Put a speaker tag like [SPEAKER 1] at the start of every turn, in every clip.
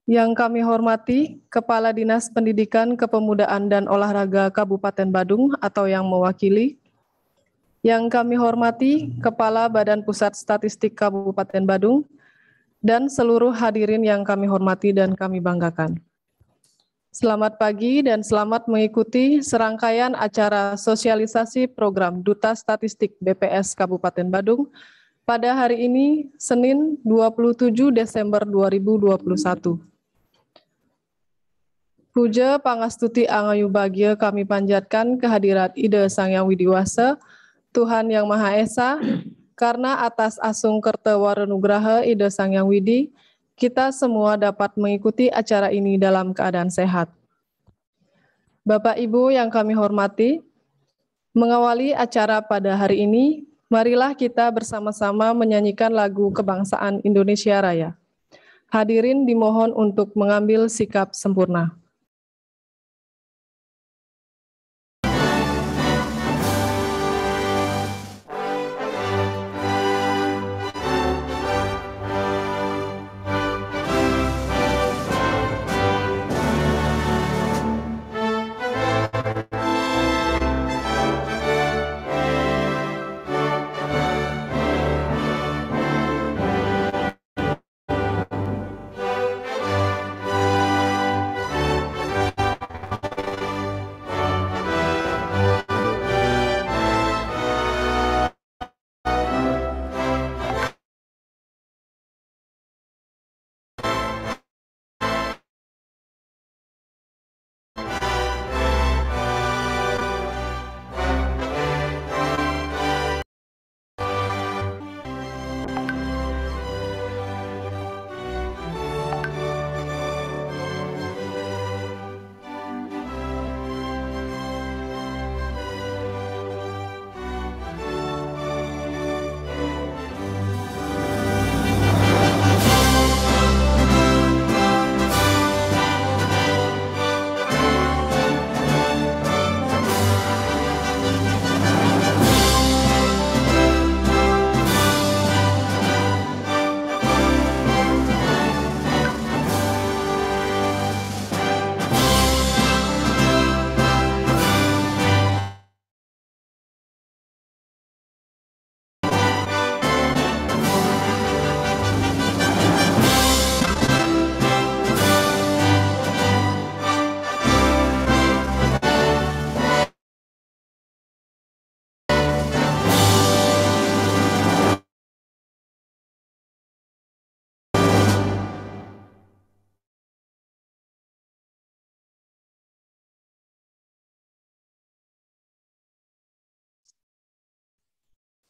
[SPEAKER 1] Yang kami hormati Kepala Dinas Pendidikan, Kepemudaan, dan Olahraga Kabupaten Badung atau yang mewakili. Yang kami hormati Kepala Badan Pusat Statistik Kabupaten Badung, dan seluruh hadirin yang kami hormati dan kami banggakan. Selamat pagi dan selamat mengikuti serangkaian acara sosialisasi program Duta Statistik BPS Kabupaten Badung pada hari ini, Senin 27 Desember 2021. Puja Pangastuti Angayu Bagya kami panjatkan kehadirat Ida Sang Yang Widiwasa, Tuhan Yang Maha Esa, karena atas asung kerta warenugraha Ida Sang Yang Widi, kita semua dapat mengikuti acara ini dalam keadaan sehat. Bapak Ibu yang kami hormati, mengawali acara pada hari ini, marilah kita bersama-sama menyanyikan lagu Kebangsaan Indonesia Raya. Hadirin dimohon untuk mengambil sikap sempurna.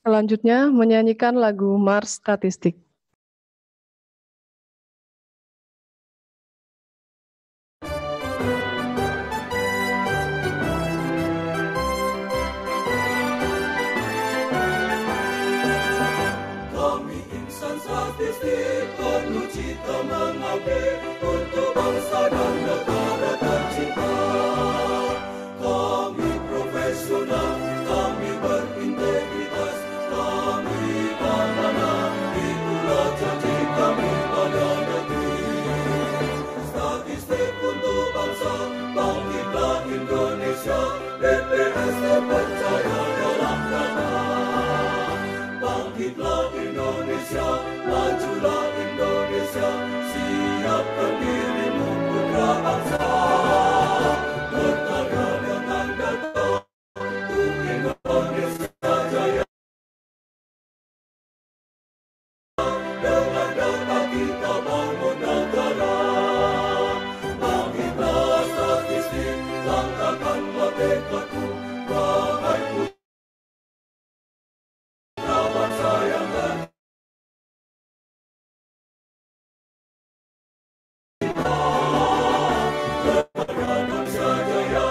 [SPEAKER 1] Selanjutnya menyanyikan lagu Mars Statistik.
[SPEAKER 2] Kami insan statistik penuh cita mengabdi untuk bangsa dan negara tercinta. Kami profesional, kami berintegritas, kami amanah, itulah janji kami pada negeri. Statistik untuk bangsa, bangkitlah Indonesia, BPS terpercaya dalam data. Bangkitlah Indonesia, majulah Indonesia, siapkan dirimu putra bangsa. Berkarya dengan data, untuk Indonesia jaya. Dengan data kita bangun negara. Bangkitlah statistik, langkahkanlah tekadku, bagai putra bangsa yang Indonesia jaya.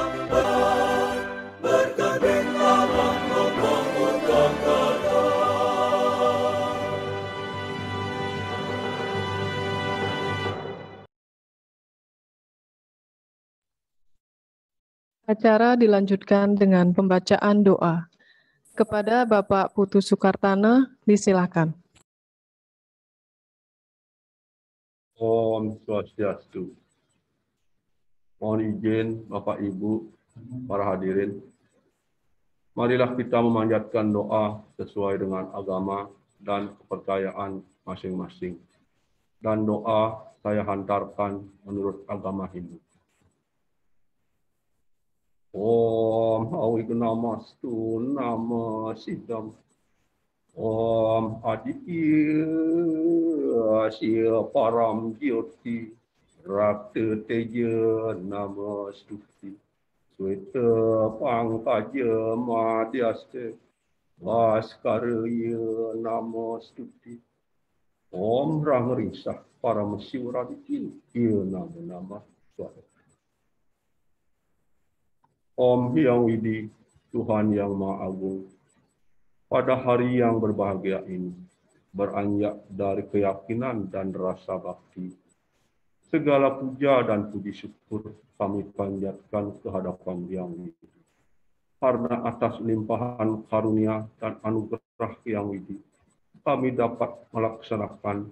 [SPEAKER 2] Bergandinglah membangun negara.
[SPEAKER 1] Acara dilanjutkan dengan pembacaan doa. Kepada Bapak Putu Sukartana, disilakan.
[SPEAKER 3] Om Swastiastu. Mohon izin Bapak Ibu, para hadirin. Marilah kita memanjatkan doa sesuai dengan agama dan kepercayaan masing-masing. Dan doa saya hantarkan menurut agama Hindu. Om Hawignamastu Nama Siddham. Om Aditya Sia Param Jyoti Rakta Teja Namastuti. Sweta Pangkaja Madhyaste Vaskaraya Namastuti. Om Rangrisah Paramasivaraditin Ia Nama Swara. Om Hyang Widi, Tuhan yang Maha Agung, pada hari yang berbahagia ini, beranjak dari keyakinan dan rasa bakti, segala puja dan puji syukur kami panjatkan kehadapan Yang Widi. Karena atas limpahan karunia dan anugerah Yang Widi, kami dapat melaksanakan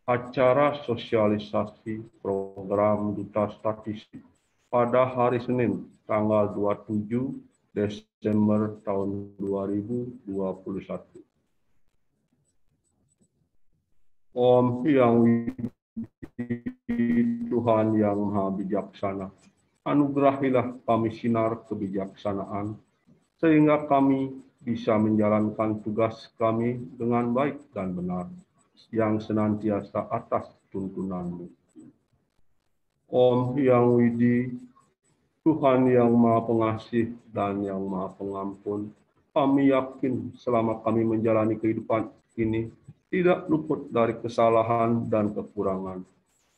[SPEAKER 3] acara sosialisasi program Duta Statistik pada hari Senin, tanggal 27 Desember tahun 2021. Om Hyang Widi, Tuhan yang Maha Bijaksana, anugerahilah kami sinar kebijaksanaan, sehingga kami bisa menjalankan tugas kami dengan baik dan benar, yang senantiasa atas tuntunan-Mu. Om Hyang Widi, Tuhan yang Maha Pengasih dan yang Maha Pengampun, kami yakin selama kami menjalani kehidupan ini tidak luput dari kesalahan dan kekurangan.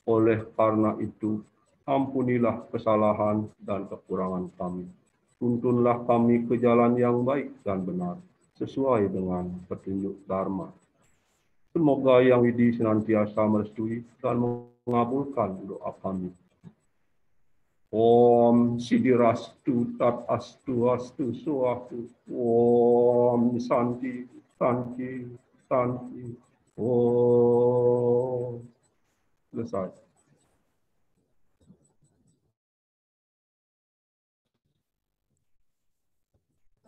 [SPEAKER 3] Oleh karena itu, ampunilah kesalahan dan kekurangan kami. Tuntunlah kami ke jalan yang baik dan benar, sesuai dengan petunjuk Dharma. Semoga Yang Widi senantiasa merestui dan mengabulkan doa kami. Om Sidirastu Tat Astu Astu Suastu. Om Santi Santi Santi. Om. Selesai.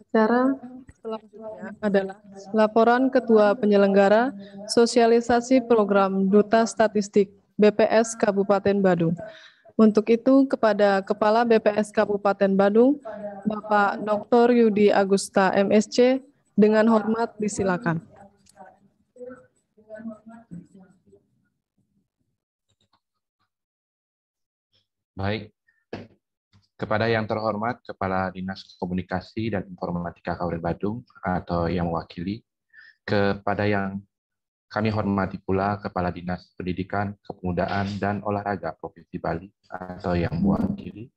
[SPEAKER 1] Acara selanjutnya adalah laporan Ketua Penyelenggara Sosialisasi Program Duta Statistik BPS Kabupaten Badung. Untuk itu, kepada Kepala BPS Kabupaten Badung, Bapak Dr. Yudi Agusta MSC, dengan hormat disilakan.
[SPEAKER 4] Baik, kepada yang terhormat Kepala Dinas Komunikasi dan Informatika Kabupaten Badung atau yang mewakili, kepada yang kami hormati pula Kepala Dinas Pendidikan, Kepemudaan, dan Olahraga Provinsi Bali atau yang mewakili,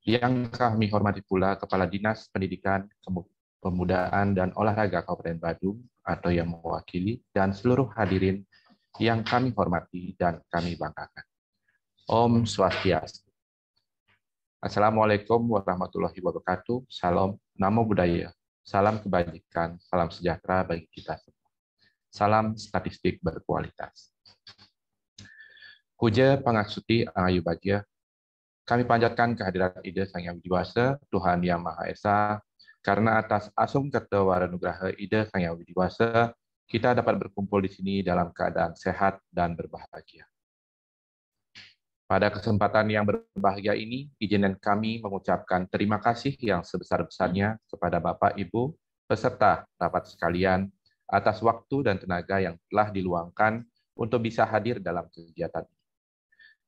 [SPEAKER 4] yang kami hormati pula Kepala Dinas Pendidikan, Kepemudaan, dan Olahraga Kabupaten Badung atau yang mewakili, dan seluruh hadirin yang kami hormati dan kami banggakan. Om Swastiastu. Assalamualaikum warahmatullahi wabarakatuh. Salam, namo buddhaya. Salam kebajikan, salam sejahtera bagi kita semua. Salam statistik berkualitas. Puja Pangasuti Angayu Bagya, kami panjatkan kehadirat Ida Sang Yang Widiwasa, Tuhan Yang Maha Esa, karena atas asum kerta waranugraha Ida Sang Yang Widiwasa, kita dapat berkumpul di sini dalam keadaan sehat dan berbahagia. Pada kesempatan yang berbahagia ini, izinkan kami mengucapkan terima kasih yang sebesar-besarnya kepada Bapak, Ibu, peserta rapat sekalian, atas waktu dan tenaga yang telah diluangkan untuk bisa hadir dalam kegiatan ini.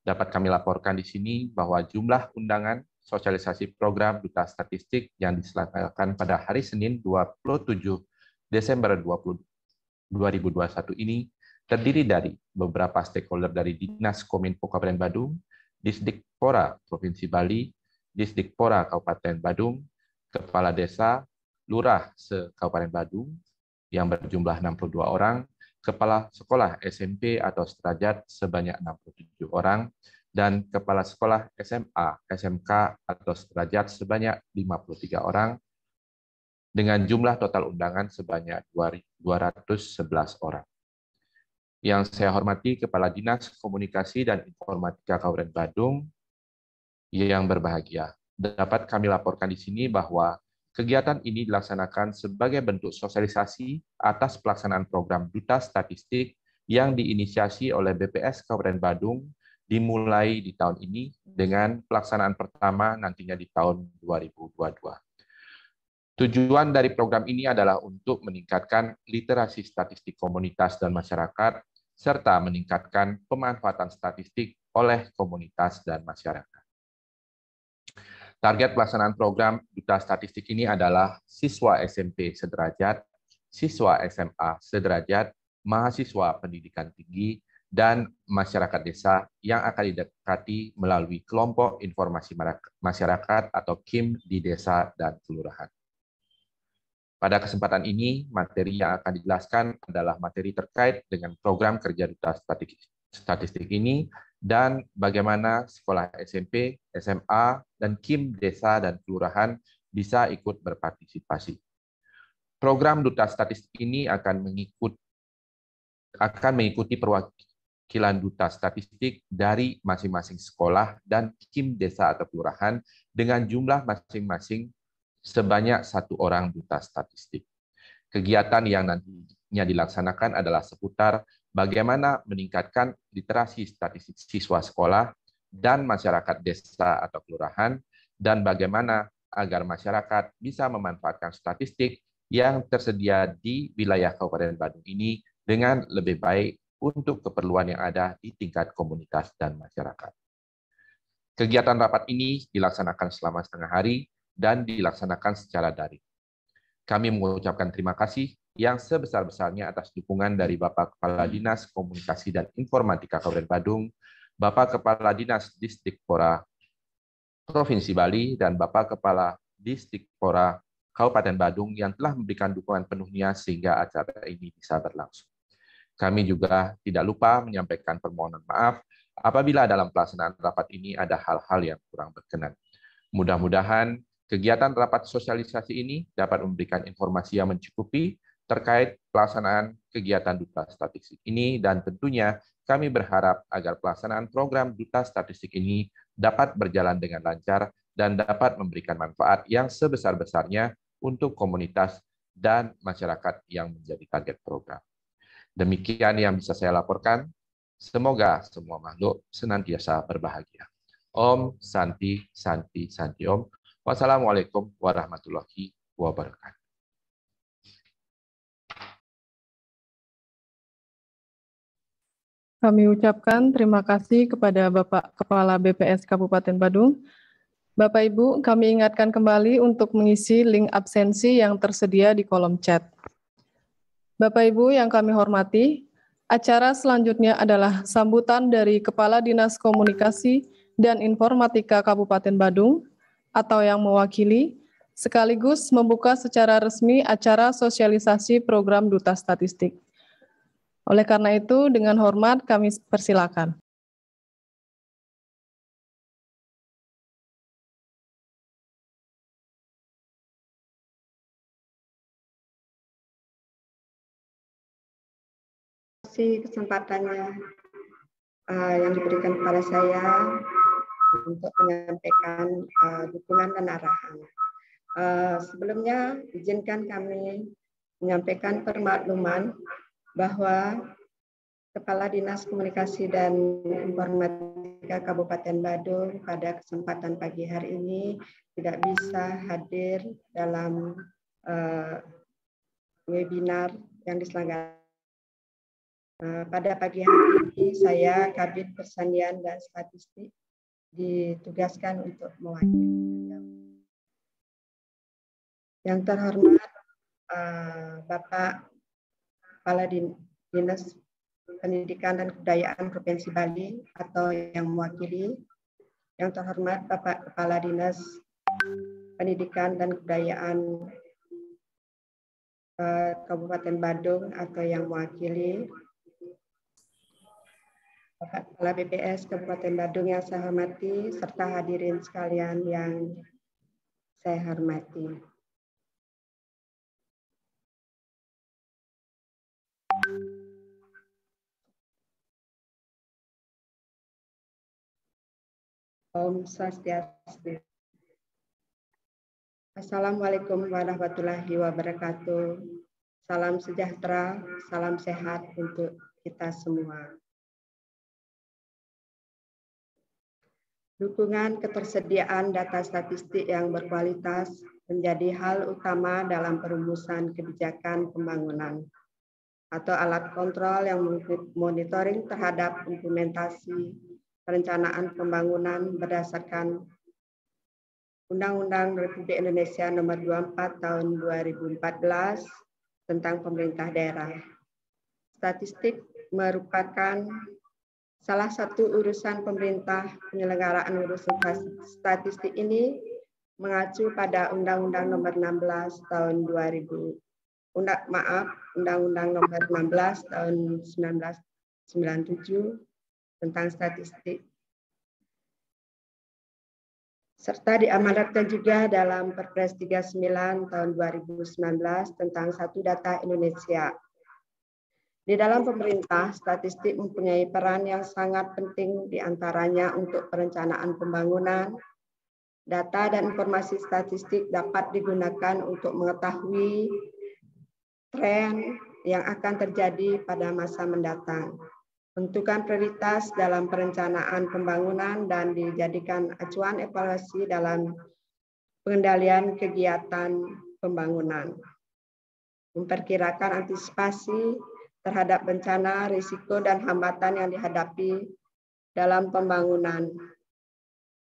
[SPEAKER 4] Dapat kami laporkan di sini bahwa jumlah undangan sosialisasi program Duta Statistik yang diselenggarakan pada hari Senin 27 Desember 2021 ini terdiri dari beberapa stakeholder dari Dinas Kominfo Kabupaten Badung, Disdikpora Provinsi Bali, Disdikpora Kabupaten Badung, Kepala Desa, Lurah se-Kabupaten Badung yang berjumlah 62 orang, Kepala Sekolah SMP atau sederajat sebanyak 67 orang, dan Kepala Sekolah SMA, SMK atau sederajat sebanyak 53 orang, dengan jumlah total undangan sebanyak 211 orang. Yang saya hormati Kepala Dinas Komunikasi dan Informatika Kabupaten Badung yang berbahagia. Dapat kami laporkan di sini bahwa kegiatan ini dilaksanakan sebagai bentuk sosialisasi atas pelaksanaan program Duta Statistik yang diinisiasi oleh BPS Kabupaten Badung dimulai di tahun ini dengan pelaksanaan pertama nantinya di tahun 2022. Tujuan dari program ini adalah untuk meningkatkan literasi statistik komunitas dan masyarakat, serta meningkatkan pemanfaatan statistik oleh komunitas dan masyarakat. Target pelaksanaan program Duta Statistik ini adalah siswa SMP sederajat, siswa SMA sederajat, mahasiswa pendidikan tinggi, dan masyarakat desa yang akan didekati melalui kelompok informasi masyarakat atau KIM di desa dan kelurahan. Pada kesempatan ini, materi yang akan dijelaskan adalah materi terkait dengan program kerja Duta Statistik ini dan bagaimana sekolah SMP, SMA, dan KIM desa dan kelurahan bisa ikut berpartisipasi. Program Duta Statistik ini akan mengikuti perwakilan Duta Statistik dari masing-masing sekolah dan KIM desa atau kelurahan dengan jumlah masing-masing sebanyak 1 orang duta statistik. Kegiatan yang nantinya dilaksanakan adalah seputar bagaimana meningkatkan literasi statistik siswa sekolah dan masyarakat desa atau kelurahan, dan bagaimana agar masyarakat bisa memanfaatkan statistik yang tersedia di wilayah Kabupaten Badung ini dengan lebih baik untuk keperluan yang ada di tingkat komunitas dan masyarakat. Kegiatan rapat ini dilaksanakan selama setengah hari dan dilaksanakan secara daring. Kami mengucapkan terima kasih yang sebesar-besarnya atas dukungan dari Bapak Kepala Dinas Komunikasi dan Informatika Kabupaten Badung, Bapak Kepala Dinas Distrik-Pora Provinsi Bali, dan Bapak Kepala Distrik-Pora Kabupaten Badung yang telah memberikan dukungan penuhnya sehingga acara ini bisa berlangsung. Kami juga tidak lupa menyampaikan permohonan maaf apabila dalam pelaksanaan rapat ini ada hal-hal yang kurang berkenan. Mudah-mudahan kegiatan rapat sosialisasi ini dapat memberikan informasi yang mencukupi terkait pelaksanaan kegiatan Duta Statistik ini, dan tentunya kami berharap agar pelaksanaan program Duta Statistik ini dapat berjalan dengan lancar dan dapat memberikan manfaat yang sebesar-besarnya untuk komunitas dan masyarakat yang menjadi target program. Demikian yang bisa saya laporkan. Semoga semua makhluk senantiasa berbahagia. Om Santi Santi Santi Om. Wassalamualaikum warahmatullahi wabarakatuh.
[SPEAKER 1] Kami ucapkan terima kasih kepada Bapak Kepala BPS Kabupaten Badung. Bapak Ibu, kami ingatkan kembali untuk mengisi link absensi yang tersedia di kolom chat. Bapak Ibu yang kami hormati, acara selanjutnya adalah sambutan dari Kepala Dinas Komunikasi dan Informatika Kabupaten Badung atau yang mewakili, sekaligus membuka secara resmi acara sosialisasi program Duta Statistik. Oleh karena itu, dengan hormat kami persilakan.
[SPEAKER 5] Terima kasih kesempatannya yang diberikan kepada saya untuk menyampaikan dukungan dan arahan. Sebelumnya, izinkan kami menyampaikan permakluman bahwa Kepala Dinas Komunikasi dan Informatika Kabupaten Badung pada kesempatan pagi hari ini tidak bisa hadir dalam webinar yang diselenggarakan. Pada pagi hari ini saya Kabid Persandian dan Statistik ditugaskan untuk mewakili beliau. Yang terhormat Bapak Kepala Dinas Pendidikan dan Kebudayaan Provinsi Bali atau yang mewakili, yang terhormat Bapak Kepala Dinas Pendidikan dan Kebudayaan Kabupaten Badung atau yang mewakili, Bapak Kepala BPS Kabupaten Badung yang saya hormati, serta hadirin sekalian yang saya hormati. Om Swastiastu. Assalamualaikum warahmatullahi wabarakatuh. Salam sejahtera, salam sehat untuk kita semua. Dukungan ketersediaan data statistik yang berkualitas menjadi hal utama dalam perumusan kebijakan pembangunan atau alat kontrol yang monitoring terhadap implementasi perencanaan pembangunan berdasarkan Undang-Undang Republik Indonesia Nomor 24 Tahun 2014 tentang pemerintah daerah. Statistik merupakan salah satu urusan pemerintah. Penyelenggaraan urusan statistik ini mengacu pada Undang-Undang Nomor 16 Tahun 2000. Undang-Undang Nomor 16 Tahun 1997 tentang statistik. Serta diamanatkan juga dalam Perpres 39 Tahun 2019 tentang Satu Data Indonesia. Di dalam pemerintah, statistik mempunyai peran yang sangat penting diantaranya untuk perencanaan pembangunan. Data dan informasi statistik dapat digunakan untuk mengetahui tren yang akan terjadi pada masa mendatang, menentukan prioritas dalam perencanaan pembangunan dan dijadikan acuan evaluasi dalam pengendalian kegiatan pembangunan. Memperkirakan antisipasi terhadap bencana, risiko, dan hambatan yang dihadapi dalam pembangunan.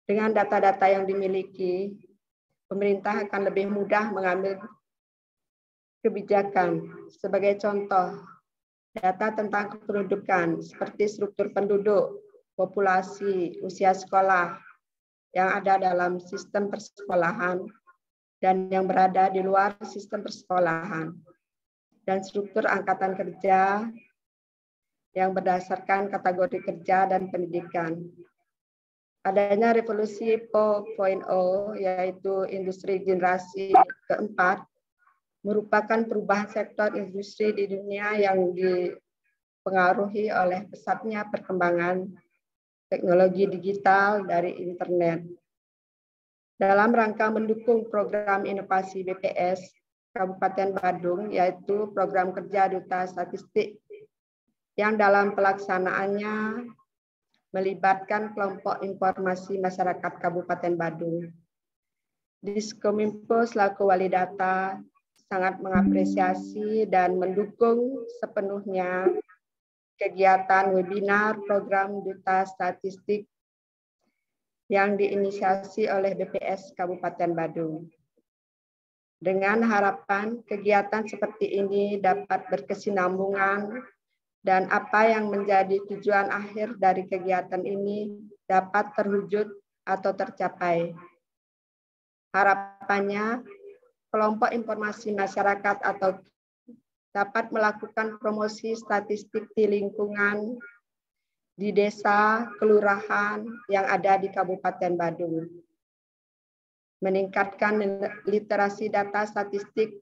[SPEAKER 5] Dengan data-data yang dimiliki, pemerintah akan lebih mudah mengambil kebijakan. Sebagai contoh, data tentang kependudukan seperti struktur penduduk, populasi, usia sekolah yang ada dalam sistem persekolahan dan yang berada di luar sistem persekolahan, dan struktur angkatan kerja yang berdasarkan kategori kerja dan pendidikan. Adanya revolusi 4.0 yaitu industri generasi keempat merupakan perubahan sektor industri di dunia yang dipengaruhi oleh pesatnya perkembangan teknologi digital dari internet. Dalam rangka mendukung program inovasi BPS Kabupaten Badung, yaitu program kerja Duta Statistik yang dalam pelaksanaannya melibatkan kelompok informasi masyarakat Kabupaten Badung. Diskominfo selaku wali data sangat mengapresiasi dan mendukung sepenuhnya kegiatan webinar program Duta Statistik yang diinisiasi oleh BPS Kabupaten Badung. Dengan harapan kegiatan seperti ini dapat berkesinambungan dan apa yang menjadi tujuan akhir dari kegiatan ini dapat terwujud atau tercapai. Harapannya, kelompok informasi masyarakat atau dapat melakukan promosi statistik di lingkungan, di desa, kelurahan yang ada di Kabupaten Badung. Meningkatkan literasi data statistik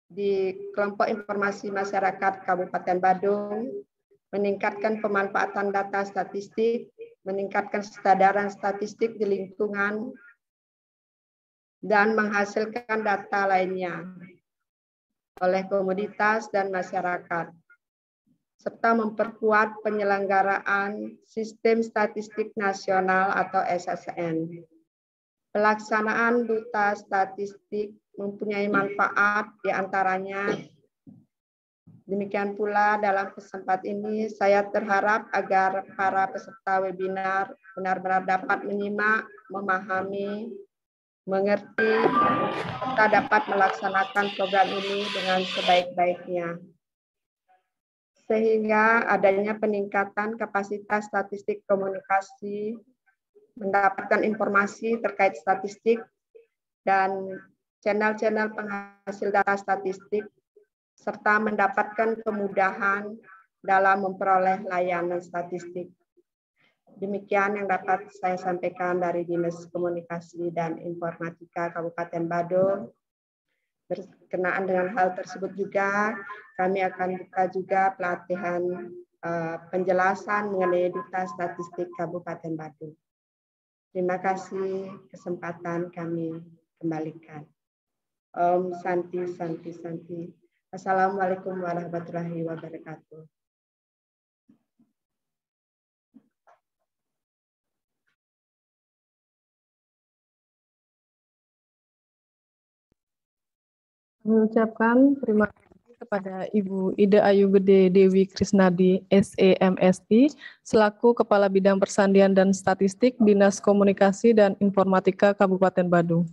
[SPEAKER 5] di kelompok informasi masyarakat Kabupaten Badung, meningkatkan pemanfaatan data statistik, meningkatkan kesadaran statistik di lingkungan, dan menghasilkan data lainnya oleh komunitas dan masyarakat, serta memperkuat penyelenggaraan Sistem Statistik Nasional atau SSN. Pelaksanaan Duta Statistik mempunyai manfaat diantaranya. Demikian pula dalam kesempatan ini saya berharap agar para peserta webinar benar-benar dapat menyimak, memahami, mengerti, serta dapat melaksanakan program ini dengan sebaik-baiknya. Sehingga adanya peningkatan kapasitas statistik komunikasi, mendapatkan informasi terkait statistik, dan channel-channel penghasil data statistik, serta mendapatkan kemudahan dalam memperoleh layanan statistik. Demikian yang dapat saya sampaikan dari Dinas Komunikasi dan Informatika Kabupaten Badung. Berkenaan dengan hal tersebut juga, kami akan buka juga pelatihan penjelasan mengenai Duta Statistik Kabupaten Badung. Terima kasih kesempatan kami kembalikan. Om Santi Santi Santi. Assalamualaikum warahmatullahi wabarakatuh.
[SPEAKER 1] Kami ucapkan terima kasih kepada Ibu Ida Ayu Gede Dewi Krisnadi, SEMSI, selaku Kepala Bidang Persandian dan Statistik Dinas Komunikasi dan Informatika Kabupaten Badung.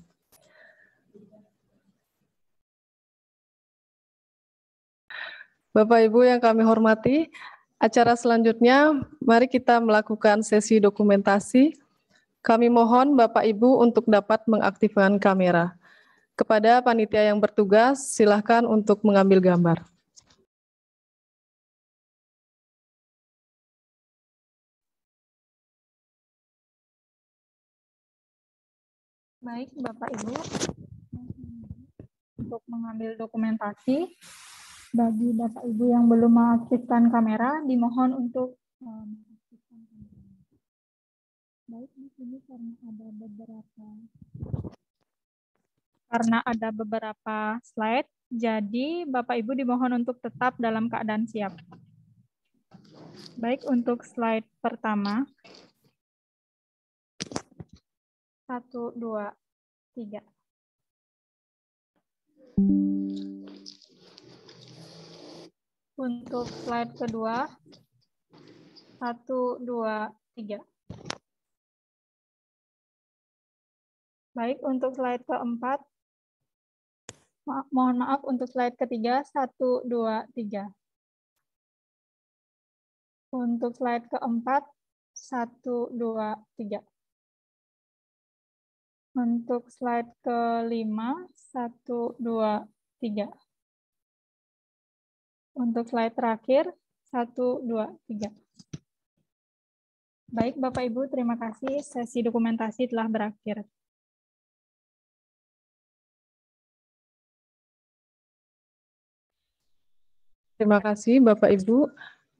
[SPEAKER 1] Bapak Ibu yang kami hormati, acara selanjutnya mari kita melakukan sesi dokumentasi. Kami mohon Bapak Ibu untuk dapat mengaktifkan kamera. Kepada panitia yang bertugas, silakan untuk mengambil gambar.
[SPEAKER 6] Baik, Bapak Ibu, untuk mengambil dokumentasi, bagi Bapak Ibu yang belum mengaktifkan kamera, dimohon untuk mengaktifkan kamera. Baik, di sini karena ada beberapa slide, jadi Bapak Ibu dimohon untuk tetap dalam keadaan siap. Baik, untuk slide pertama. 1, 2, 3. Untuk slide kedua, 1, 2, 3. Baik, untuk slide keempat, mohon maaf untuk slide ketiga, 1, 2, 3. Untuk slide keempat, 1, 2, 3. Untuk slide kelima, 1, 2, 3. Untuk slide terakhir, 1, 2, 3. Baik, Bapak Ibu, terima kasih. Sesi dokumentasi telah berakhir.
[SPEAKER 1] Terima kasih Bapak Ibu.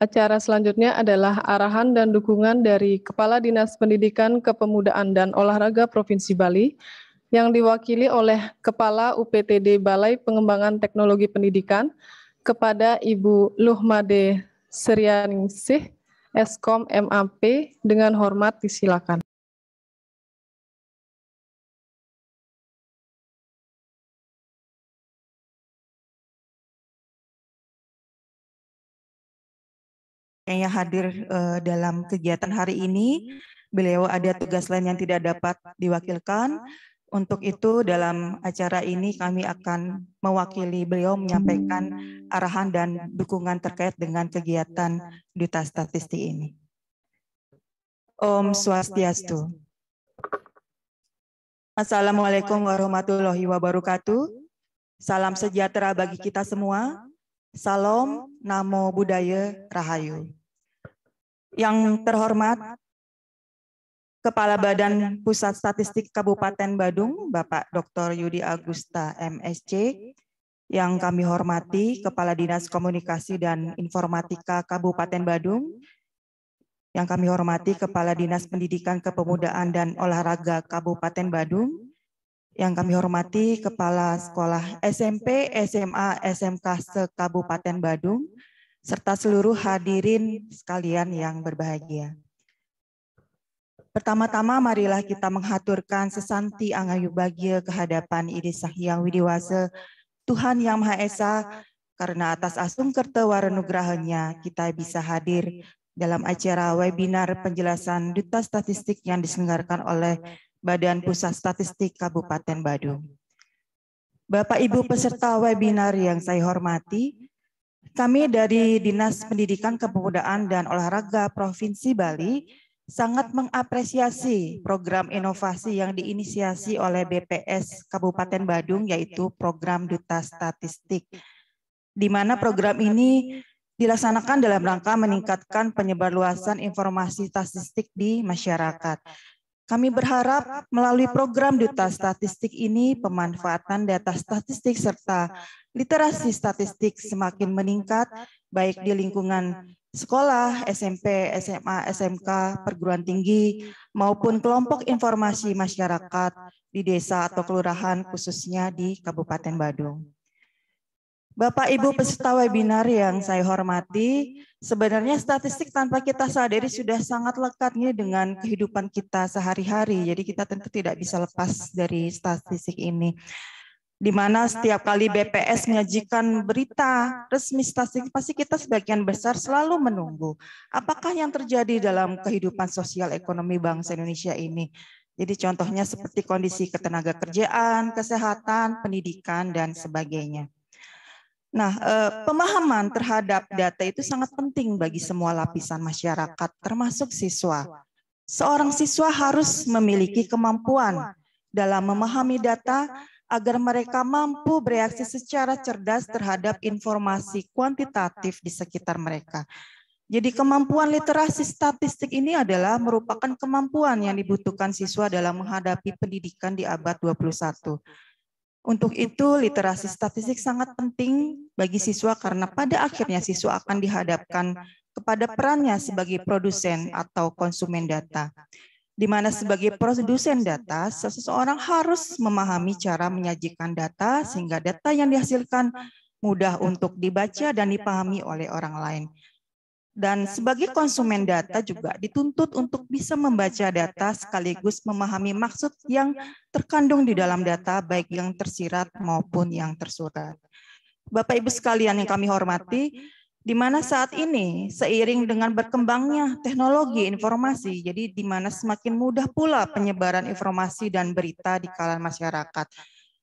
[SPEAKER 1] Acara selanjutnya adalah arahan dan dukungan dari Kepala Dinas Pendidikan, Kepemudaan, dan Olahraga Provinsi Bali yang diwakili oleh Kepala UPTD Balai Pengembangan Teknologi Pendidikan kepada Ibu Luhmade Serianingsih, Eskom MAP, dengan hormat disilakan.
[SPEAKER 7] Yang hadir dalam kegiatan hari ini, beliau ada tugas lain yang tidak dapat diwakilkan. Untuk itu dalam acara ini kami akan mewakili beliau menyampaikan arahan dan dukungan terkait dengan kegiatan Duta Statistik ini. Om Swastiastu. Assalamualaikum warahmatullahi wabarakatuh. Salam sejahtera bagi kita semua. Salam, Namo Buddhaya, Rahayu. Yang terhormat, Kepala Badan Pusat Statistik Kabupaten Badung, Bapak Dr. Yudi Agusta, MSc. Yang kami hormati, Kepala Dinas Komunikasi dan Informatika Kabupaten Badung. Yang kami hormati, Kepala Dinas Pendidikan, Kepemudaan, dan Olahraga Kabupaten Badung. Yang kami hormati Kepala Sekolah SMP, SMA, SMK se-Kabupaten Badung, serta seluruh hadirin sekalian yang berbahagia. Pertama-tama marilah kita menghaturkan sesanti angayu bahagia kehadapan Ide Sang-Hyang Widiwasa, Tuhan Yang Maha Esa, karena atas asung kerta waranugrahanya kita bisa hadir dalam acara webinar penjelasan Duta Statistik yang diselenggarakan oleh Badan Pusat Statistik Kabupaten Badung. Bapak Ibu peserta webinar yang saya hormati, kami dari Dinas Pendidikan, Kepemudaan, dan Olahraga Provinsi Bali sangat mengapresiasi program inovasi yang diinisiasi oleh BPS Kabupaten Badung, yaitu program Duta Statistik, di mana program ini dilaksanakan dalam rangka meningkatkan penyebarluasan informasi statistik di masyarakat. Kami berharap melalui program Duta Statistik ini, pemanfaatan data statistik serta literasi statistik semakin meningkat, baik di lingkungan sekolah, SMP, SMA, SMK, perguruan tinggi, maupun kelompok informasi masyarakat di desa atau kelurahan khususnya di Kabupaten Badung. Bapak Ibu peserta webinar yang saya hormati, sebenarnya statistik tanpa kita sadari sudah sangat lekat nih dengan kehidupan kita sehari-hari. Jadi kita tentu tidak bisa lepas dari statistik ini. Di mana setiap kali BPS menyajikan berita resmi statistik, pasti kita sebagian besar selalu menunggu apakah yang terjadi dalam kehidupan sosial ekonomi bangsa Indonesia ini. Jadi contohnya seperti kondisi ketenagakerjaan, kesehatan, pendidikan, dan sebagainya. Nah, pemahaman terhadap data itu sangat penting bagi semua lapisan masyarakat, termasuk siswa. Seorang siswa harus memiliki kemampuan dalam memahami data agar mereka mampu bereaksi secara cerdas terhadap informasi kuantitatif di sekitar mereka. Jadi kemampuan literasi statistik ini adalah merupakan kemampuan yang dibutuhkan siswa dalam menghadapi pendidikan di abad 21. Untuk itu, literasi statistik sangat penting bagi siswa karena pada akhirnya siswa akan dihadapkan kepada perannya sebagai produsen atau konsumen data. Di mana sebagai produsen data, seseorang harus memahami cara menyajikan data sehingga data yang dihasilkan mudah untuk dibaca dan dipahami oleh orang lain. Dan sebagai konsumen data juga dituntut untuk bisa membaca data sekaligus memahami maksud yang terkandung di dalam data baik yang tersirat maupun yang tersurat. Bapak Ibu sekalian yang kami hormati, di mana saat ini seiring dengan berkembangnya teknologi informasi, jadi di mana semakin mudah pula penyebaran informasi dan berita di kalangan masyarakat.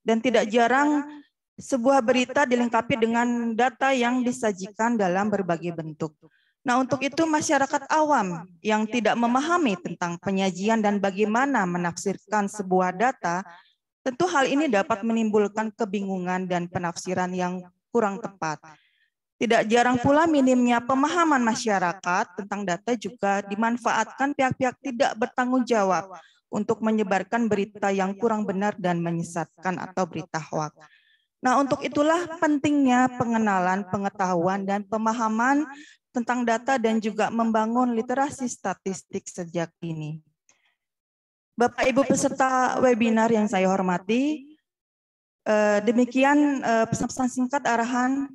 [SPEAKER 7] Dan tidak jarang sebuah berita dilengkapi dengan data yang disajikan dalam berbagai bentuk. Nah, untuk itu masyarakat awam yang tidak memahami tentang penyajian dan bagaimana menafsirkan sebuah data, tentu hal ini dapat menimbulkan kebingungan dan penafsiran yang kurang tepat. Tidak jarang pula minimnya pemahaman masyarakat tentang data juga dimanfaatkan pihak-pihak tidak bertanggung jawab untuk menyebarkan berita yang kurang benar dan menyesatkan atau berita hoaks. Nah, untuk itulah pentingnya pengenalan, pengetahuan, dan pemahaman tentang data dan juga membangun literasi statistik sejak dini. Bapak Ibu peserta webinar yang saya hormati, demikian pesan-pesan singkat arahan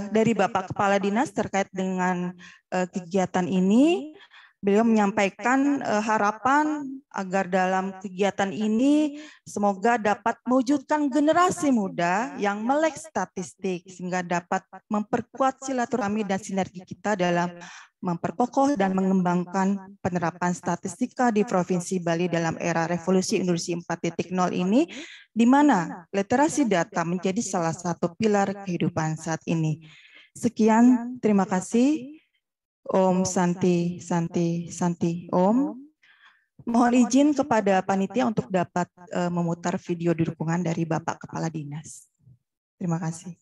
[SPEAKER 7] dari Bapak Kepala Dinas terkait dengan kegiatan ini. Beliau menyampaikan harapan agar dalam kegiatan ini semoga dapat mewujudkan generasi muda yang melek statistik sehingga dapat memperkuat silaturahmi dan sinergi kita dalam memperkokoh dan mengembangkan penerapan statistika di Provinsi Bali dalam era revolusi industri 4.0 ini, di mana literasi data menjadi salah satu pilar kehidupan saat ini. Sekian, terima kasih. Om Santi, Santi, Santi, Om. Mohon izin kepada panitia untuk dapat memutar video dukungan dari Bapak Kepala Dinas. Terima kasih.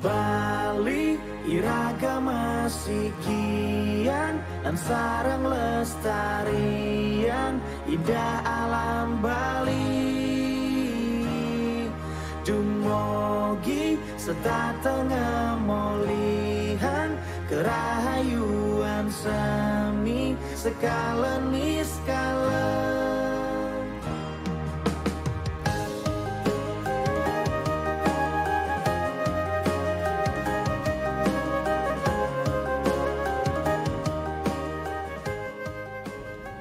[SPEAKER 2] Bali iragama sikian dan sarang lestarian indah alam Bali dumugi serta tengah molihan kerahayuan seni skala niskala.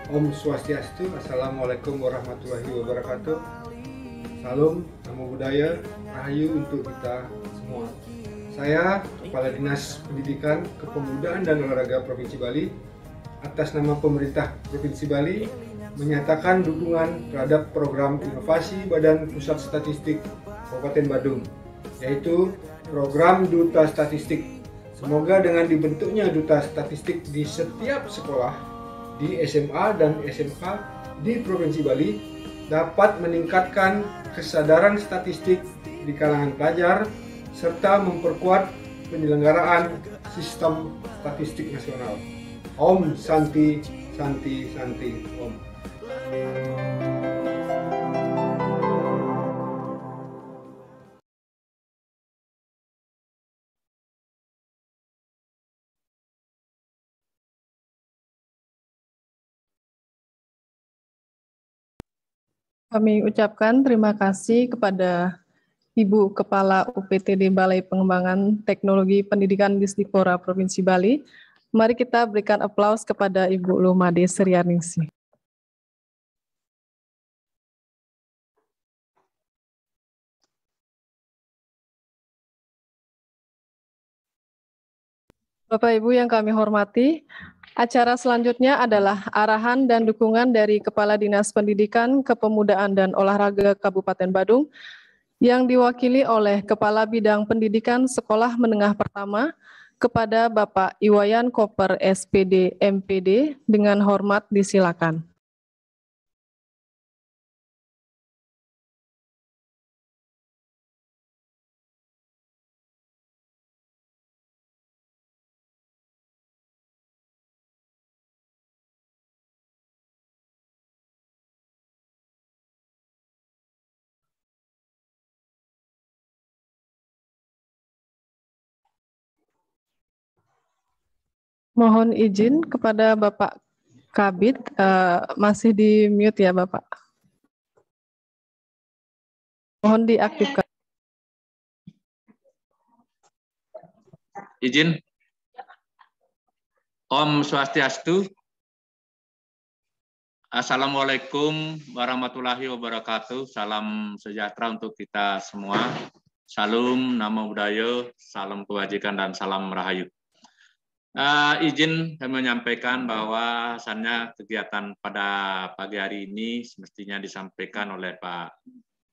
[SPEAKER 8] Om Swastiastu, Assalamualaikum warahmatullahi wabarakatuh. Salam, namo budaya, rahayu untuk kita semua. Saya, Kepala Dinas Pendidikan, Kepemudaan dan Olahraga Provinsi Bali, atas nama pemerintah Provinsi Bali, menyatakan dukungan terhadap program inovasi Badan Pusat Statistik Kabupaten Badung, yaitu program Duta Statistik. Semoga dengan dibentuknya Duta Statistik di setiap sekolah, di SMA dan SMK di Provinsi Bali dapat meningkatkan kesadaran statistik di kalangan pelajar serta memperkuat penyelenggaraan Sistem Statistik Nasional. Om Santi Santi Santi Om.
[SPEAKER 1] Kami ucapkan terima kasih kepada Ibu Kepala UPTD Balai Pengembangan Teknologi Pendidikan Disdikpora Provinsi Bali. Mari kita berikan aplaus kepada Ibu Lumade Srianingsih. Bapak Ibu yang kami hormati, acara selanjutnya adalah arahan dan dukungan dari Kepala Dinas Pendidikan, Kepemudaan dan Olahraga Kabupaten Badung yang diwakili oleh Kepala Bidang Pendidikan Sekolah Menengah Pertama kepada Bapak Iwayan Koper SPD MPD dengan hormat disilakan. Mohon izin kepada Bapak Kabid, masih di mute ya Bapak. Mohon diaktifkan.
[SPEAKER 9] Izin. Om Swastiastu. Assalamualaikum warahmatullahi wabarakatuh. Salam sejahtera untuk kita semua. Salam Namo Buddhaya, salam kebajikan dan salam rahayu. Izin kami menyampaikan bahwasannya kegiatan pada pagi hari ini semestinya disampaikan oleh Pak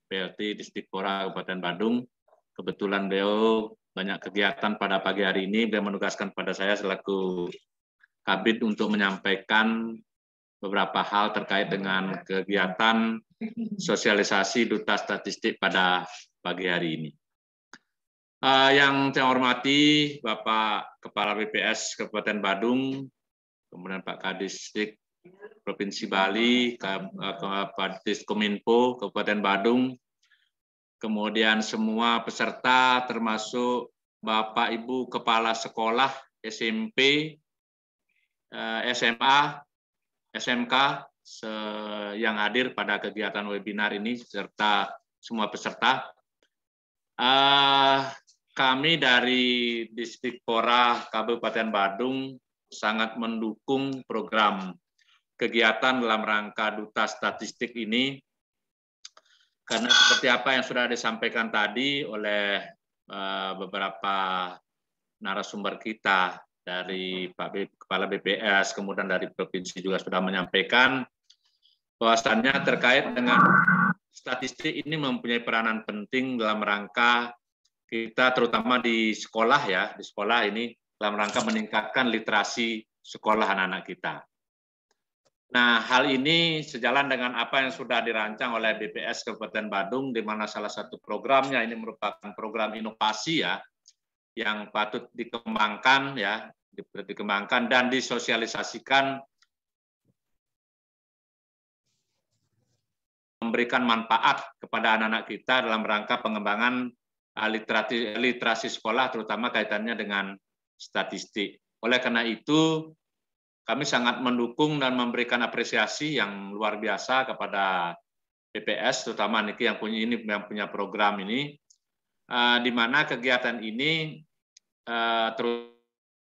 [SPEAKER 9] PLT Disdikpora Kabupaten Badung. Kebetulan beliau banyak kegiatan pada pagi hari ini, beliau menugaskan pada saya selaku Kabid untuk menyampaikan beberapa hal terkait dengan kegiatan sosialisasi Duta Statistik pada pagi hari ini. Yang saya hormati Bapak Kepala BPS Kabupaten Badung, kemudian Pak Kadisdik Provinsi Bali, Pak Diskominfo Kabupaten Badung, kemudian semua peserta termasuk Bapak Ibu Kepala Sekolah SMP, SMA, SMK yang hadir pada kegiatan webinar ini serta semua peserta. Kami dari Disdikpora Kabupaten Badung sangat mendukung program kegiatan dalam rangka Duta Statistik ini karena seperti apa yang sudah disampaikan tadi oleh beberapa narasumber kita dari Pak Kepala BPS, kemudian dari Provinsi juga sudah menyampaikan bahwasannya terkait dengan statistik ini mempunyai peranan penting dalam rangka kita terutama di sekolah ya, di sekolah ini dalam rangka meningkatkan literasi sekolah anak-anak kita. Nah, hal ini sejalan dengan apa yang sudah dirancang oleh BPS Kabupaten Badung, di mana salah satu programnya ini merupakan program inovasi ya, yang patut dikembangkan ya, dikembangkan dan disosialisasikan, memberikan manfaat kepada anak-anak kita dalam rangka pengembangan literasi sekolah, terutama kaitannya dengan statistik. Oleh karena itu, kami sangat mendukung dan memberikan apresiasi yang luar biasa kepada BPS, terutama Niki yang punya program ini, di mana kegiatan ini, terus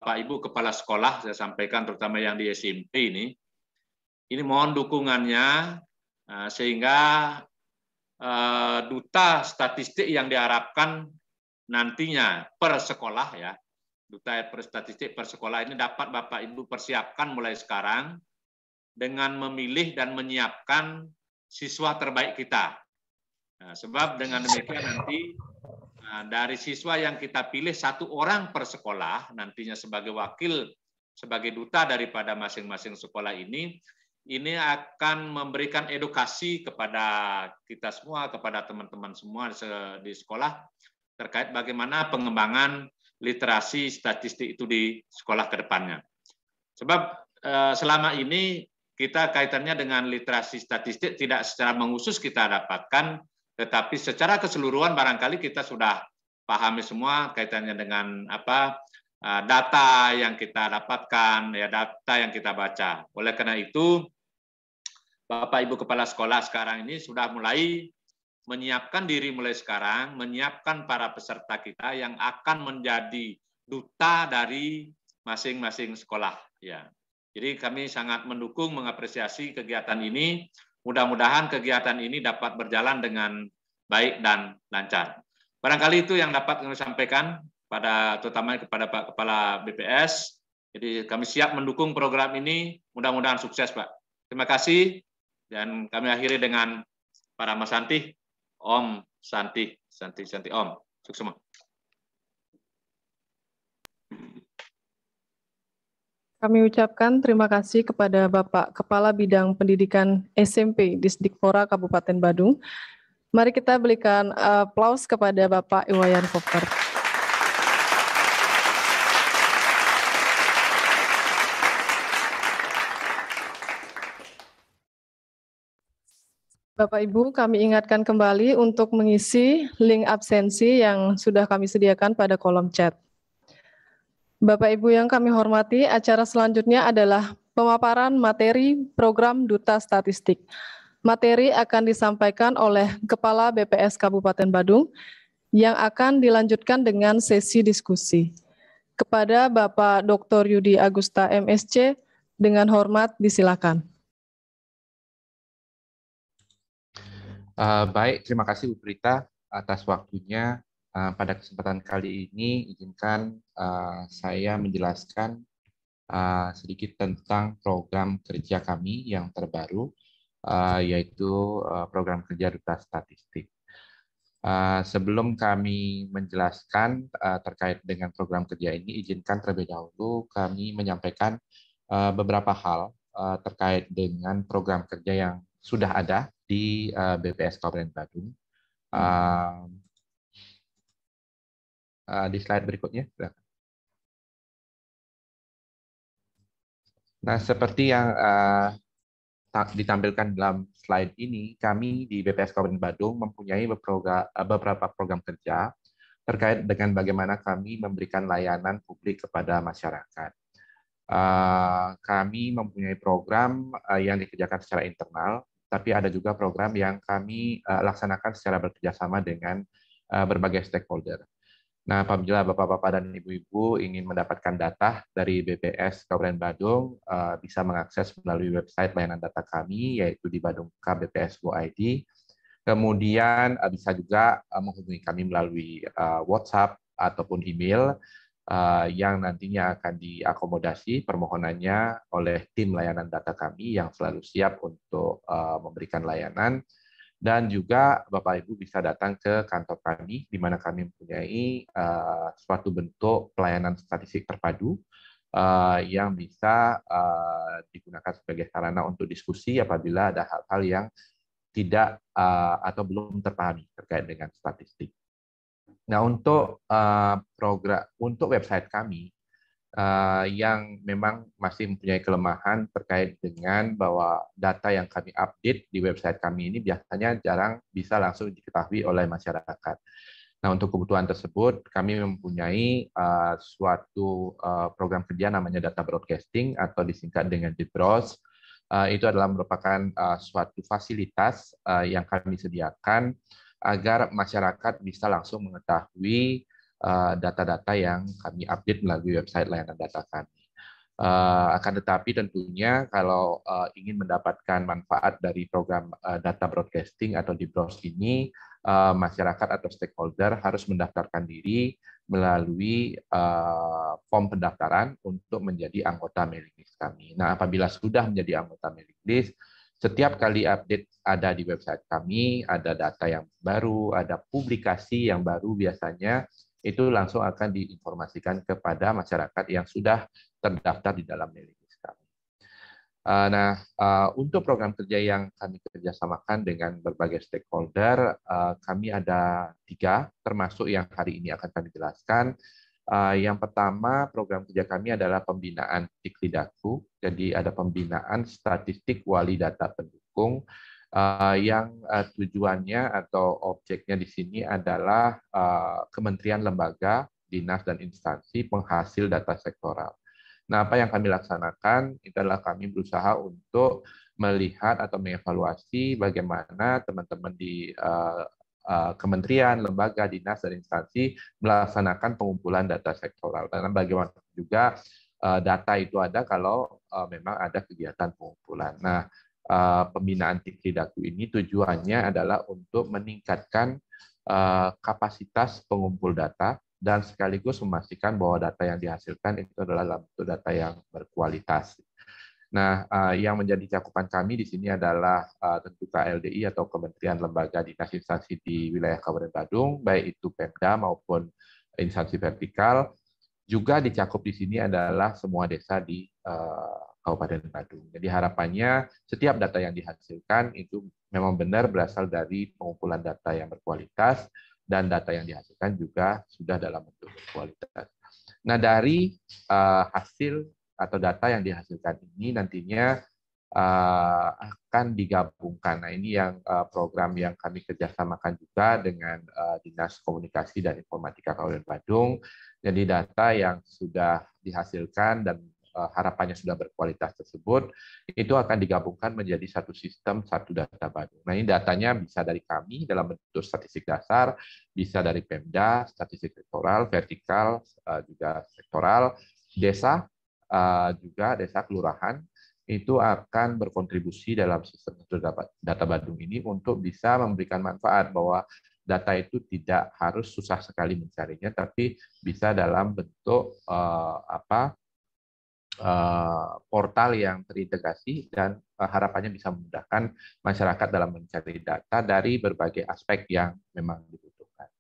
[SPEAKER 9] Pak Ibu Kepala Sekolah, saya sampaikan terutama yang di SMP ini mohon dukungannya sehingga duta statistik yang diharapkan nantinya per sekolah ya, duta statistik per sekolah ini dapat Bapak Ibu persiapkan mulai sekarang dengan memilih dan menyiapkan siswa terbaik kita. Nah, sebab dengan demikian nanti dari siswa yang kita pilih 1 orang per sekolah nantinya sebagai wakil, sebagai duta daripada masing-masing sekolah ini akan memberikan edukasi kepada kita semua, kepada teman-teman semua di sekolah terkait bagaimana pengembangan literasi statistik itu di sekolah ke depannya. Sebab selama ini kita kaitannya dengan literasi statistik tidak secara mengusus kita dapatkan, tetapi secara keseluruhan barangkali kita sudah pahami semua kaitannya dengan data yang kita dapatkan, ya data yang kita baca. Oleh karena itu, Bapak Ibu Kepala Sekolah sekarang ini sudah mulai menyiapkan diri mulai sekarang, menyiapkan para peserta kita yang akan menjadi duta dari masing-masing sekolah. Ya. Jadi kami sangat mendukung, mengapresiasi kegiatan ini. Mudah-mudahan kegiatan ini dapat berjalan dengan baik dan lancar. Barangkali itu yang dapat kami sampaikan terutama kepada Pak Kepala BPS. Jadi kami siap mendukung program ini. Mudah-mudahan sukses, Pak. Terima kasih. Dan kami akhiri dengan para Mas Santi. Om Santi, Om. Sukses semua.
[SPEAKER 1] Kami ucapkan terima kasih kepada Bapak Kepala Bidang Pendidikan SMP Disdikpora Kabupaten Badung. Mari kita berikan aplaus kepada Bapak Iwayan Koper. Bapak Ibu, kami ingatkan kembali untuk mengisi link absensi yang sudah kami sediakan pada kolom chat. Bapak Ibu yang kami hormati, acara selanjutnya adalah pemaparan materi program Duta Statistik. Materi akan disampaikan oleh Kepala BPS Kabupaten Badung yang akan dilanjutkan dengan sesi diskusi. Kepada Bapak Dr. Yudi Agusta MSc, dengan hormat disilakan.
[SPEAKER 4] Baik, terima kasih Bu Prita atas waktunya. Pada kesempatan kali ini, izinkan saya menjelaskan sedikit tentang program kerja kami yang terbaru, yaitu program kerja Duta Statistik. Sebelum kami menjelaskan terkait dengan program kerja ini, izinkan terlebih dahulu kami menyampaikan beberapa hal terkait dengan program kerja yang sudah ada di BPS Kabupaten Badung. Di slide berikutnya. Nah, seperti yang ditampilkan dalam slide ini, kami di BPS Kabupaten Badung mempunyai beberapa program kerja terkait dengan bagaimana kami memberikan layanan publik kepada masyarakat. Kami mempunyai program yang dikerjakan secara internal, tapi ada juga program yang kami laksanakan secara bekerjasama dengan berbagai stakeholder. Nah, apabila Bapak-Bapak dan Ibu-Ibu ingin mendapatkan data dari BPS Kabupaten Badung, bisa mengakses melalui website layanan data kami, yaitu di badung.kbps.go.id. Kemudian bisa juga menghubungi kami melalui WhatsApp ataupun email, yang nantinya akan diakomodasi permohonannya oleh tim layanan data kami yang selalu siap untuk memberikan layanan. Dan juga Bapak Ibu bisa datang ke kantor kami, di mana kami mempunyai suatu bentuk pelayanan statistik terpadu yang bisa digunakan sebagai sarana untuk diskusi apabila ada hal-hal yang tidak atau belum terpahami terkait dengan statistik. Nah, untuk website kami yang memang masih mempunyai kelemahan terkait dengan bahwa data yang kami update di website kami ini biasanya jarang bisa langsung diketahui oleh masyarakat. Nah, untuk kebutuhan tersebut, kami mempunyai suatu program kerja namanya data broadcasting atau disingkat dengan DBROS. Itu adalah merupakan suatu fasilitas yang kami sediakan agar masyarakat bisa langsung mengetahui data-data yang kami update melalui website layanan data kami. Akan tetapi tentunya kalau ingin mendapatkan manfaat dari program data broadcasting atau DBROS ini, masyarakat atau stakeholder harus mendaftarkan diri melalui form pendaftaran untuk menjadi anggota mailing list kami. Nah, apabila sudah menjadi anggota mailing list, setiap kali update ada di website kami, ada data yang baru, ada publikasi yang baru biasanya, itu langsung akan diinformasikan kepada masyarakat yang sudah terdaftar di dalam mailing list kami. Nah, untuk program kerja yang kami kerjasamakan dengan berbagai stakeholder, kami ada 3, termasuk yang hari ini akan kami jelaskan. Yang pertama, program kerja kami adalah pembinaan Tiklidaku. Jadi ada pembinaan statistik wali data pendukung yang tujuannya atau objeknya di sini adalah kementerian, lembaga, dinas, dan instansi penghasil data sektoral. Nah, apa yang kami laksanakan itu adalah kami berusaha untuk melihat atau mengevaluasi bagaimana teman-teman di kementerian, lembaga, dinas, dan instansi melaksanakan pengumpulan data sektoral. Karena bagaimana juga data itu ada kalau memang ada kegiatan pengumpulan. Nah, pembinaan Tiklidaku ini tujuannya adalah untuk meningkatkan kapasitas pengumpul data dan sekaligus memastikan bahwa data yang dihasilkan itu adalah dalam bentuk data yang berkualitas. Nah, yang menjadi cakupan kami di sini adalah tentu KLDI atau Kementerian, Lembaga, Dinas, Instansi di wilayah Kabupaten Badung, baik itu Pemda maupun instansi vertikal. Juga dicakup di sini adalah semua desa di Kabupaten Badung. Jadi harapannya setiap data yang dihasilkan itu memang benar berasal dari pengumpulan data yang berkualitas dan data yang dihasilkan juga sudah dalam bentuk berkualitas. Nah, dari hasil atau data yang dihasilkan ini nantinya akan digabungkan. Nah, ini yang program yang kami kerjasamakan juga dengan Dinas Komunikasi dan Informatika Kabupaten Badung. Jadi data yang sudah dihasilkan dan harapannya sudah berkualitas tersebut, itu akan digabungkan menjadi satu sistem, satu data Badung. Nah, ini datanya bisa dari kami dalam bentuk statistik dasar, bisa dari Pemda, statistik sektoral, vertikal, juga sektoral, desa, juga desa kelurahan, itu akan berkontribusi dalam sistem data Badung ini untuk bisa memberikan manfaat bahwa data itu tidak harus susah sekali mencarinya, tapi bisa dalam bentuk portal yang terintegrasi dan harapannya bisa memudahkan masyarakat dalam mencari data dari berbagai aspek yang memang dibutuhkan.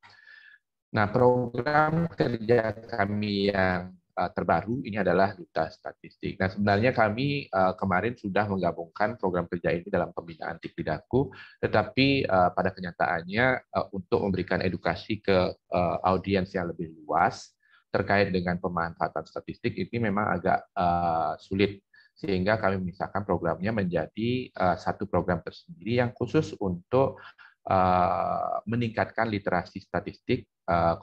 [SPEAKER 4] Nah, program kerja kami yang terbaru ini adalah Duta Statistik. Nah, sebenarnya kami kemarin sudah menggabungkan program kerja ini dalam pembinaan Tiklidaku, tetapi pada kenyataannya untuk memberikan edukasi ke audiens yang lebih luas terkait dengan pemanfaatan statistik ini memang agak sulit, sehingga kami memisahkan programnya menjadi satu program tersendiri yang khusus untuk meningkatkan literasi statistik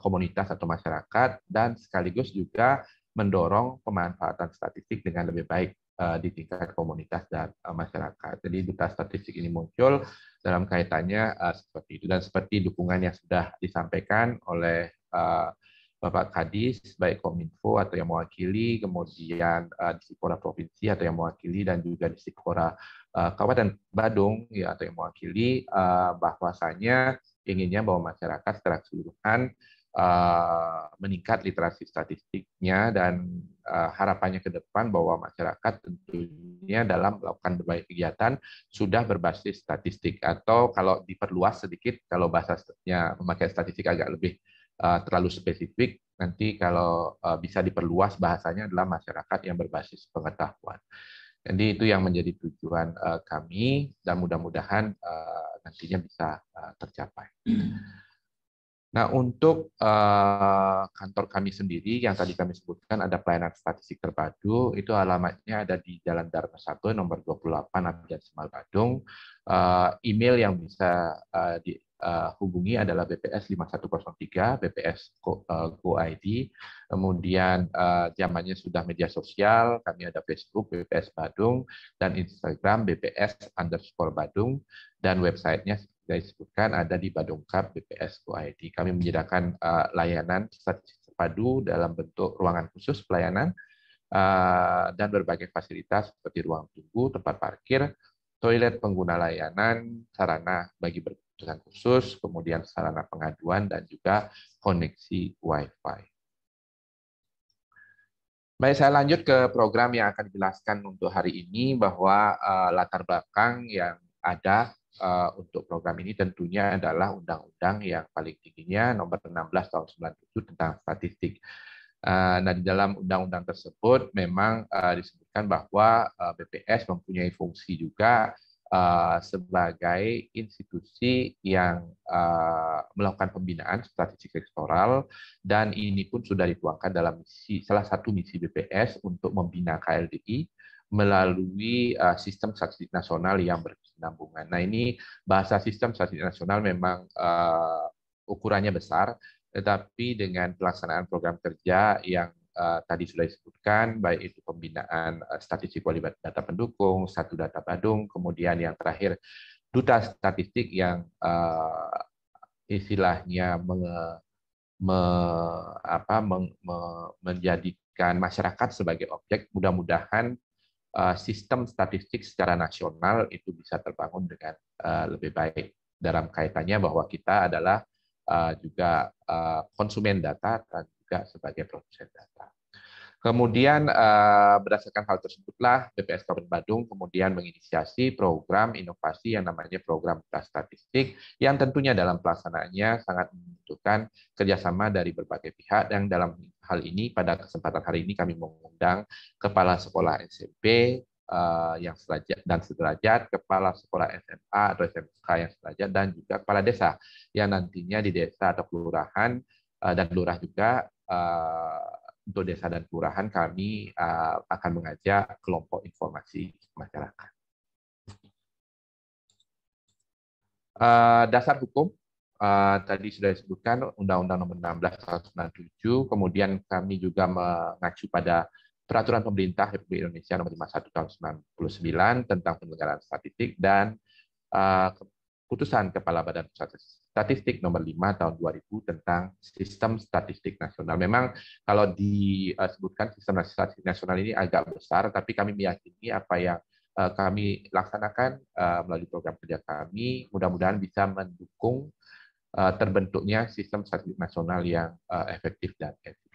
[SPEAKER 4] komunitas atau masyarakat dan sekaligus juga mendorong pemanfaatan statistik dengan lebih baik di tingkat komunitas dan masyarakat. Jadi Duta Statistik ini muncul dalam kaitannya seperti itu, dan seperti dukungan yang sudah disampaikan oleh Bapak Kadis, baik Kominfo atau yang mewakili, kemudian Dispora Provinsi atau yang mewakili, dan juga Dispora Kabupaten Badung ya, atau yang mewakili, bahwasanya inginnya bahwa masyarakat secara keseluruhan meningkat literasi statistiknya, dan harapannya ke depan bahwa masyarakat tentunya dalam melakukan berbagai kegiatan sudah berbasis statistik, atau kalau diperluas sedikit, kalau bahasanya memakai statistik agak lebih terlalu spesifik, nanti kalau bisa diperluas bahasanya adalah masyarakat yang berbasis pengetahuan. Jadi itu yang menjadi tujuan kami, dan mudah-mudahan nantinya bisa tercapai. Nah, untuk kantor kami sendiri yang tadi kami sebutkan ada pelayanan statistik terpadu, itu alamatnya ada di Jalan Dharma 1 nomor 28 Abdian Semal Badung. Email yang bisa dihubungi adalah BPS 5103, BPS Go ID. Kemudian zamannya sudah media sosial, kami ada Facebook BPS Badung, dan Instagram BPS_Badung, dan websitenya saya disebutkan ada di Badungkap BPS Go ID. Kami menyediakan layanan statistik terpadu dalam bentuk ruangan khusus pelayanan dan berbagai fasilitas seperti ruang tunggu, tempat parkir, toilet pengguna layanan, sarana bagi berkebutuhan khusus, kemudian sarana pengaduan, dan juga koneksi Wi-Fi. Baik, saya lanjut ke program yang akan dijelaskan untuk hari ini, bahwa latar belakang yang ada untuk program ini tentunya adalah undang-undang yang paling tingginya nomor 16 tahun 97 tentang statistik. Nah, di dalam undang-undang tersebut memang disebutkan bahwa BPS mempunyai fungsi juga sebagai institusi yang melakukan pembinaan statistik sektoral, dan ini pun sudah dituangkan dalam salah satu misi BPS untuk membina KLDI melalui sistem statistik nasional yang berkesinambungan. Nah, ini bahasa sistem statistik nasional memang ukurannya besar, tetapi dengan pelaksanaan program kerja yang tadi sudah disebutkan, baik itu pembinaan statistik wali data pendukung, satu data Badung, kemudian yang terakhir duta statistik yang istilahnya menjadikan masyarakat sebagai objek. Mudah-mudahan sistem statistik secara nasional itu bisa terbangun dengan lebih baik, dalam kaitannya bahwa kita adalah juga konsumen data dan juga sebagai produsen data. Kemudian berdasarkan hal tersebutlah BPS Kabupaten Badung kemudian menginisiasi program inovasi yang namanya program Duta Statistik, yang tentunya dalam pelaksanaannya sangat membutuhkan kerjasama dari berbagai pihak. Dan dalam hal ini pada kesempatan hari ini kami mengundang Kepala Sekolah SMP yang sederajat, Kepala Sekolah SMA atau SMK yang sederajat, dan juga Kepala Desa yang nantinya di desa atau kelurahan dan lurah juga. Untuk desa dan kelurahan kami akan mengajak kelompok informasi masyarakat. Dasar hukum tadi sudah disebutkan Undang-Undang Nomor 16 Tahun 97, kemudian kami juga mengacu pada Peraturan Pemerintah Republik Indonesia Nomor 51 Tahun 99 tentang penyelenggaraan statistik, dan Putusan Kepala Badan Pusat Statistik Nomor 5 Tahun 2000 tentang Sistem Statistik Nasional. Memang kalau disebutkan Sistem Statistik Nasional ini agak besar, tapi kami meyakini apa yang kami laksanakan melalui program kerja kami mudah-mudahan bisa mendukung terbentuknya Sistem Statistik Nasional yang efektif dan efisien.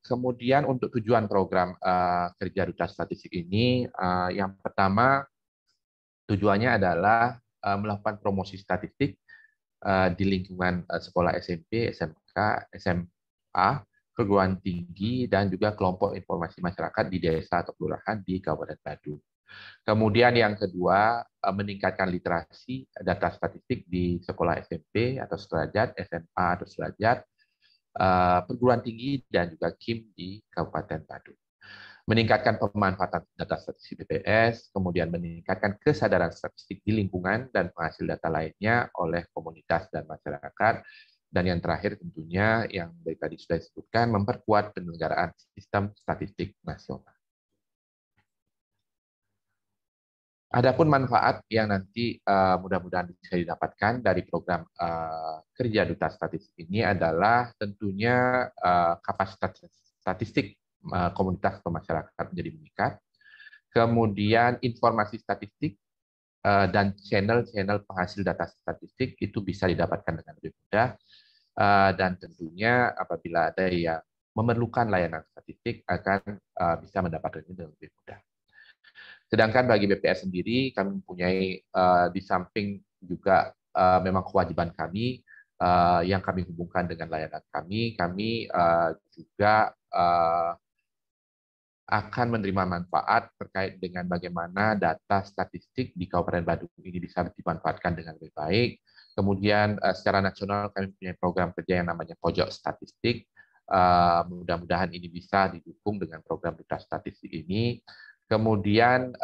[SPEAKER 4] Kemudian untuk tujuan program kerja Duta Statistik ini, yang pertama tujuannya adalah melakukan promosi statistik di lingkungan sekolah SMP, SMK, SMA, perguruan tinggi, dan juga kelompok informasi masyarakat di desa atau kelurahan di Kabupaten Badung. Kemudian yang kedua, meningkatkan literasi data statistik di sekolah SMP atau sederajat, SMA atau sederajat, perguruan tinggi, dan juga KIM di Kabupaten Badung. Meningkatkan pemanfaatan data statistik BPS, kemudian meningkatkan kesadaran statistik di lingkungan dan penghasil data lainnya oleh komunitas dan masyarakat. Dan yang terakhir tentunya yang dari tadi sudah disebutkan, memperkuat penyelenggaraan sistem statistik nasional. Adapun manfaat yang nanti mudah-mudahan bisa didapatkan dari program kerja Duta Statistik ini adalah tentunya kapasitas statistik komunitas atau masyarakat menjadi meningkat, kemudian informasi statistik dan channel-channel penghasil data statistik itu bisa didapatkan dengan lebih mudah, dan tentunya apabila ada yang memerlukan layanan statistik akan bisa mendapatkannya dengan lebih mudah. Sedangkan bagi BPS sendiri, kami mempunyai di samping juga memang kewajiban kami yang kami hubungkan dengan layanan kami juga akan menerima manfaat terkait dengan bagaimana data statistik di Kabupaten Badung ini bisa dimanfaatkan dengan lebih baik. Kemudian secara nasional kami punya program kerja yang namanya Pojok Statistik. Mudah-mudahan ini bisa didukung dengan program Duta Statistik ini. Kemudian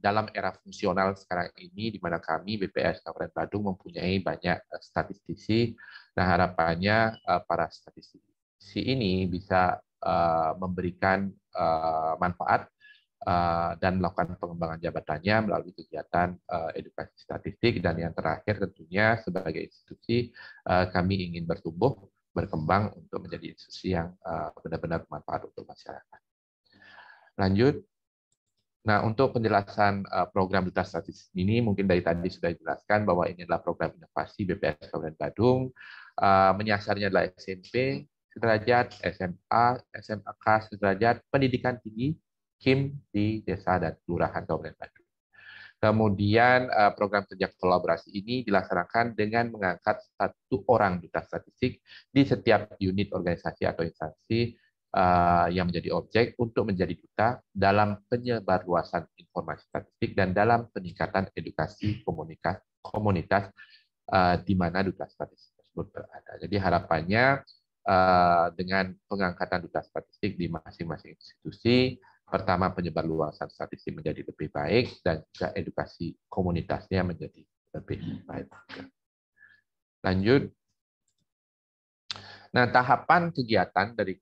[SPEAKER 4] dalam era fungsional sekarang ini, di mana kami BPS Kabupaten Badung mempunyai banyak statistisi, nah harapannya para statistisi ini bisa memberikan manfaat dan melakukan pengembangan jabatannya melalui kegiatan edukasi statistik. Dan yang terakhir tentunya sebagai institusi kami ingin bertumbuh, berkembang untuk menjadi institusi yang benar-benar bermanfaat untuk masyarakat. Lanjut. Nah, untuk penjelasan program Duta Statistik ini, mungkin dari tadi sudah dijelaskan bahwa ini adalah program inovasi BPS Kabupaten Badung. Menyasarnya adalah SMP sederajat, SMA, SMK sederajat, pendidikan tinggi, KIM di desa dan kelurahan Kabupaten Badung. Kemudian program kerja kolaborasi ini dilaksanakan dengan mengangkat 1 orang Duta Statistik di setiap unit organisasi atau instansi yang menjadi objek untuk menjadi duta dalam penyebarluasan informasi statistik dan dalam peningkatan edukasi komunitas di mana duta statistik tersebut berada. Jadi harapannya dengan pengangkatan duta statistik di masing-masing institusi, pertama penyebarluasan statistik menjadi lebih baik dan juga edukasi komunitasnya menjadi lebih baik. Lanjut. Nah, tahapan kegiatan dari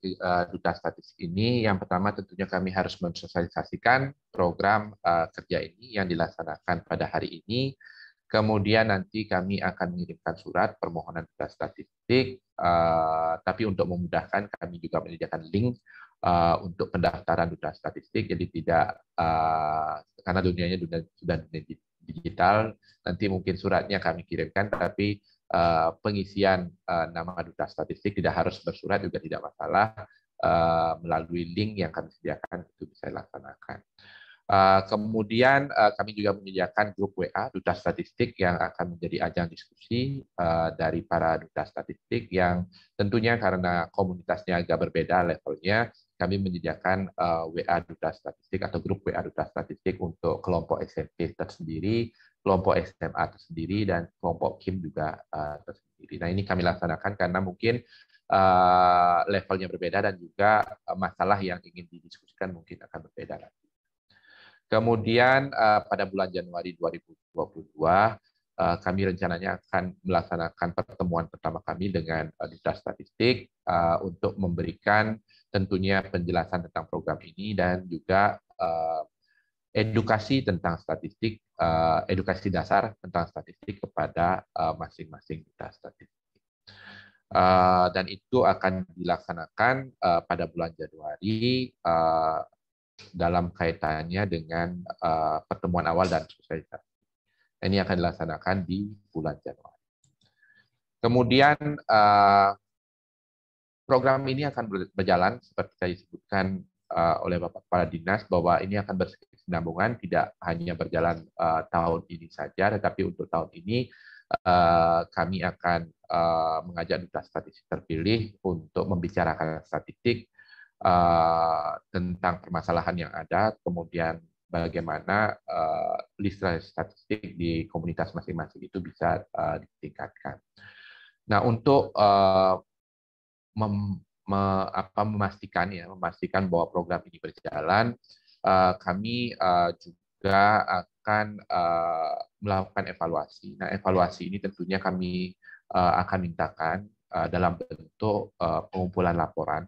[SPEAKER 4] duta statistik ini, yang pertama tentunya kami harus mensosialisasikan program kerja ini yang dilaksanakan pada hari ini. Kemudian nanti kami akan mengirimkan surat permohonan duta statistik, tapi untuk memudahkan kami juga menyediakan link untuk pendaftaran duta statistik. Jadi tidak, karena dunianya sudah dunia digital, nanti mungkin suratnya kami kirimkan, tapi pengisian nama duta statistik tidak harus bersurat juga tidak masalah, melalui link yang kami sediakan itu bisa dilaksanakan. Kemudian kami juga menyediakan grup WA duta statistik yang akan menjadi ajang diskusi dari para duta statistik yang tentunya karena komunitasnya agak berbeda levelnya, kami menyediakan WA duta statistik atau grup WA duta statistik untuk kelompok SMP tersendiri, kelompok SMA tersendiri, dan kelompok KIM juga tersendiri. Nah, ini kami laksanakan karena mungkin levelnya berbeda dan juga masalah yang ingin didiskusikan mungkin akan berbeda lagi. Kemudian pada bulan Januari 2022, kami rencananya akan melaksanakan pertemuan pertama kami dengan duta statistik untuk memberikan tentunya penjelasan tentang program ini dan juga edukasi tentang statistik, edukasi dasar tentang statistik kepada masing-masing duta statistik. Dan itu akan dilaksanakan pada bulan Januari dalam kaitannya dengan pertemuan awal dan sosialisasi. Ini akan dilaksanakan di bulan Januari. Kemudian program ini akan berjalan seperti saya disebutkan oleh Bapak Kepala Dinas bahwa ini akan berkesinambungan, tidak hanya berjalan tahun ini saja, tetapi untuk tahun ini kami akan mengajak duta statistik terpilih untuk membicarakan statistik tentang permasalahan yang ada, kemudian bagaimana literasi statistik di komunitas masing-masing itu bisa ditingkatkan. Nah, untuk memastikan bahwa program ini berjalan, kami juga akan melakukan evaluasi. Nah, evaluasi ini tentunya kami akan mintakan dalam bentuk pengumpulan laporan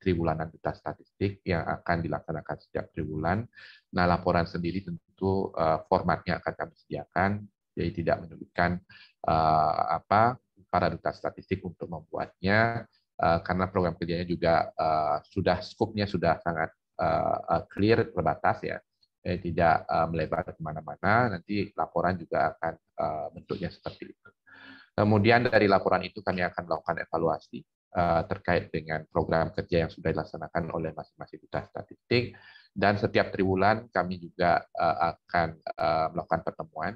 [SPEAKER 4] triwulanan duta statistik yang akan dilaksanakan setiap triwulan. Nah, laporan sendiri tentu formatnya akan kami sediakan, jadi tidak menyulitkan para duta statistik untuk membuatnya, karena program kerjanya juga skopnya sudah sangat clear, terbatas ya, tidak melebar kemana-mana. Nanti laporan juga akan bentuknya seperti itu. Kemudian dari laporan itu kami akan melakukan evaluasi terkait dengan program kerja yang sudah dilaksanakan oleh masing-masing duta statistik, dan setiap triwulan kami juga akan melakukan pertemuan,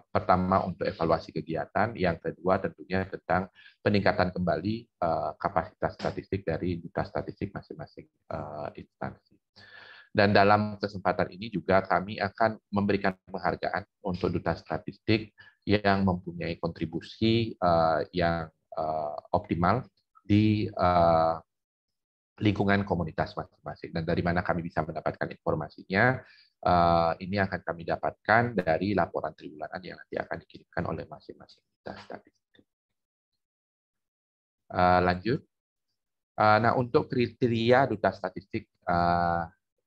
[SPEAKER 4] pertama untuk evaluasi kegiatan, yang kedua tentunya tentang peningkatan kembali kapasitas statistik dari duta statistik masing-masing instansi. Dan dalam kesempatan ini juga kami akan memberikan penghargaan untuk duta statistik yang mempunyai kontribusi yang optimal di lingkungan komunitas masing-masing. Dan dari mana kami bisa mendapatkan informasinya, ini akan kami dapatkan dari laporan triwulanan yang nanti akan dikirimkan oleh masing-masing duta statistik. Lanjut. Nah, untuk kriteria duta statistik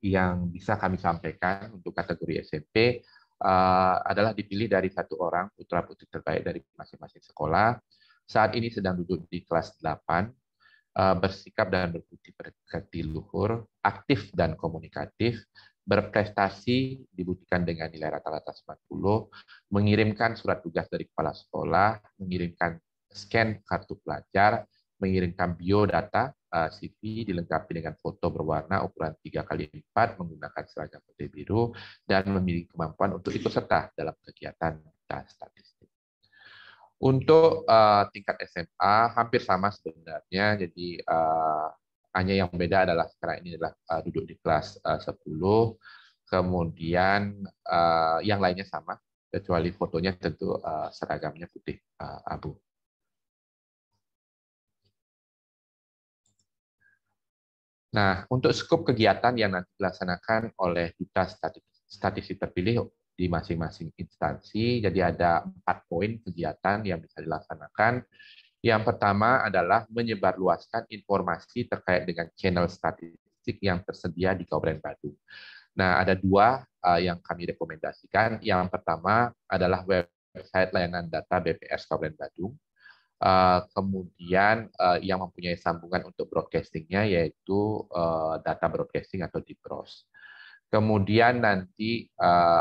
[SPEAKER 4] yang bisa kami sampaikan untuk kategori SMP adalah dipilih dari 1 orang putra-putri terbaik dari masing-masing sekolah. Saat ini sedang duduk di kelas 8, bersikap dan berbudi luhur, aktif dan komunikatif, berprestasi dibuktikan dengan nilai rata-rata 90, mengirimkan surat tugas dari kepala sekolah, mengirimkan scan kartu pelajar, mengirimkan biodata CV dilengkapi dengan foto berwarna ukuran 3x4 menggunakan seragam putih biru, dan memiliki kemampuan untuk ikut serta dalam kegiatan duta statistik. Untuk tingkat SMA hampir sama sebenarnya, jadi hanya yang beda adalah sekarang ini adalah duduk di kelas 10, kemudian yang lainnya sama, kecuali fotonya tentu seragamnya putih abu. Nah, untuk skop kegiatan yang nanti dilaksanakan oleh duta statistik terpilih di masing-masing instansi, jadi ada 4 poin kegiatan yang bisa dilaksanakan. Yang pertama adalah menyebarluaskan informasi terkait dengan channel statistik yang tersedia di Kabupaten Badung. Nah, ada 2 yang kami rekomendasikan. Yang pertama adalah website layanan data BPS Kabupaten Badung. Kemudian yang mempunyai sambungan untuk broadcastingnya yaitu data broadcasting atau DBROS. Kemudian nanti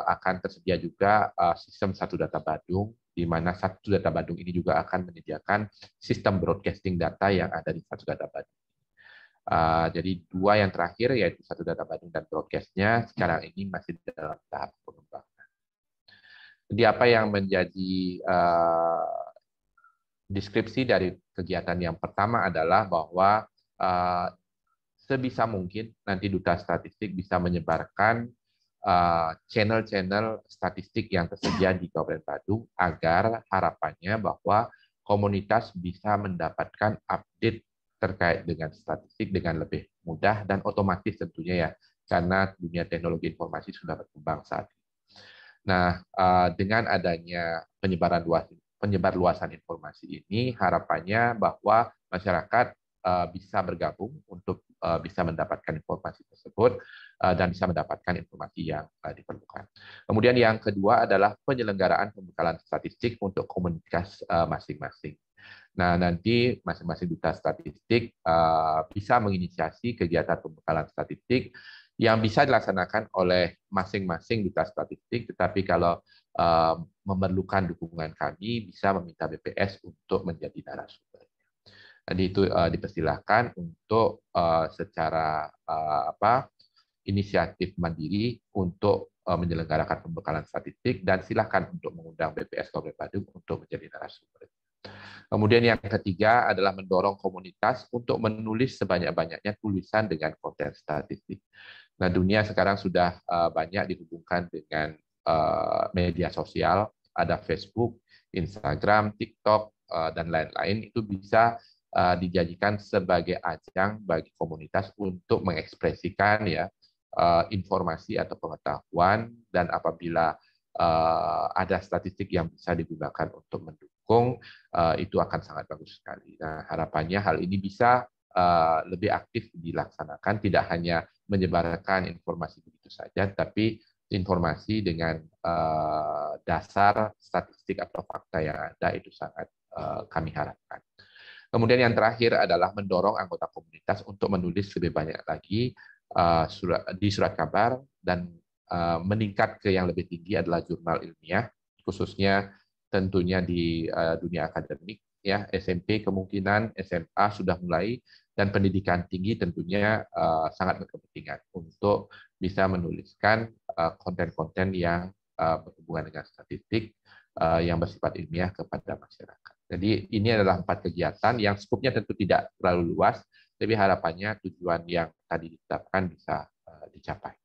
[SPEAKER 4] akan tersedia juga sistem Satu Data Badung, di mana Satu Data Badung ini juga akan menyediakan sistem broadcasting data yang ada di Satu Data Badung. Jadi 2 yang terakhir yaitu Satu Data Badung dan broadcastnya sekarang ini masih dalam tahap pengembangan. Jadi apa yang menjadi deskripsi dari kegiatan yang pertama adalah bahwa sebisa mungkin nanti Duta Statistik bisa menyebarkan channel-channel statistik yang tersedia di Kabupaten Badung agar harapannya bahwa komunitas bisa mendapatkan update terkait dengan statistik dengan lebih mudah dan otomatis tentunya ya, karena dunia teknologi informasi sudah berkembang saat ini. Nah, dengan adanya penyebarluasan informasi ini, harapannya bahwa masyarakat bisa bergabung untuk bisa mendapatkan informasi tersebut dan bisa mendapatkan informasi yang diperlukan. Kemudian yang kedua adalah penyelenggaraan pembekalan statistik untuk komunitas masing-masing. Nah, nanti masing-masing duta statistik bisa menginisiasi kegiatan pembekalan statistik yang bisa dilaksanakan oleh masing-masing duta statistik, tetapi kalau memerlukan dukungan kami bisa meminta BPS untuk menjadi narasumber. Jadi itu dipersilahkan untuk secara inisiatif mandiri untuk menyelenggarakan pembekalan statistik dan silakan untuk mengundang BPS Kabupaten Badung untuk menjadi narasumber. Kemudian yang ketiga adalah mendorong komunitas untuk menulis sebanyak-banyaknya tulisan dengan konten statistik. Nah, dunia sekarang sudah banyak dihubungkan dengan media sosial, ada Facebook, Instagram, TikTok, dan lain-lain. Itu bisa dijadikan sebagai ajang bagi komunitas untuk mengekspresikan ya informasi atau pengetahuan, dan apabila ada statistik yang bisa digunakan untuk mendukung, itu akan sangat bagus sekali. Nah, harapannya hal ini bisa lebih aktif dilaksanakan, tidak hanya menyebarkan informasi begitu saja, tapi informasi dengan dasar statistik atau fakta yang ada itu sangat kami harapkan. Kemudian yang terakhir adalah mendorong anggota komunitas untuk menulis lebih banyak lagi di surat kabar, dan meningkat ke yang lebih tinggi adalah jurnal ilmiah, khususnya tentunya di dunia akademik ya, SMP kemungkinan, SMA sudah mulai, dan pendidikan tinggi tentunya sangat berkepentingan untuk bisa menuliskan konten-konten yang berhubungan dengan statistik yang bersifat ilmiah kepada masyarakat. Jadi ini adalah 4 kegiatan yang skupnya tentu tidak terlalu luas, tapi harapannya tujuan yang tadi ditetapkan bisa dicapai.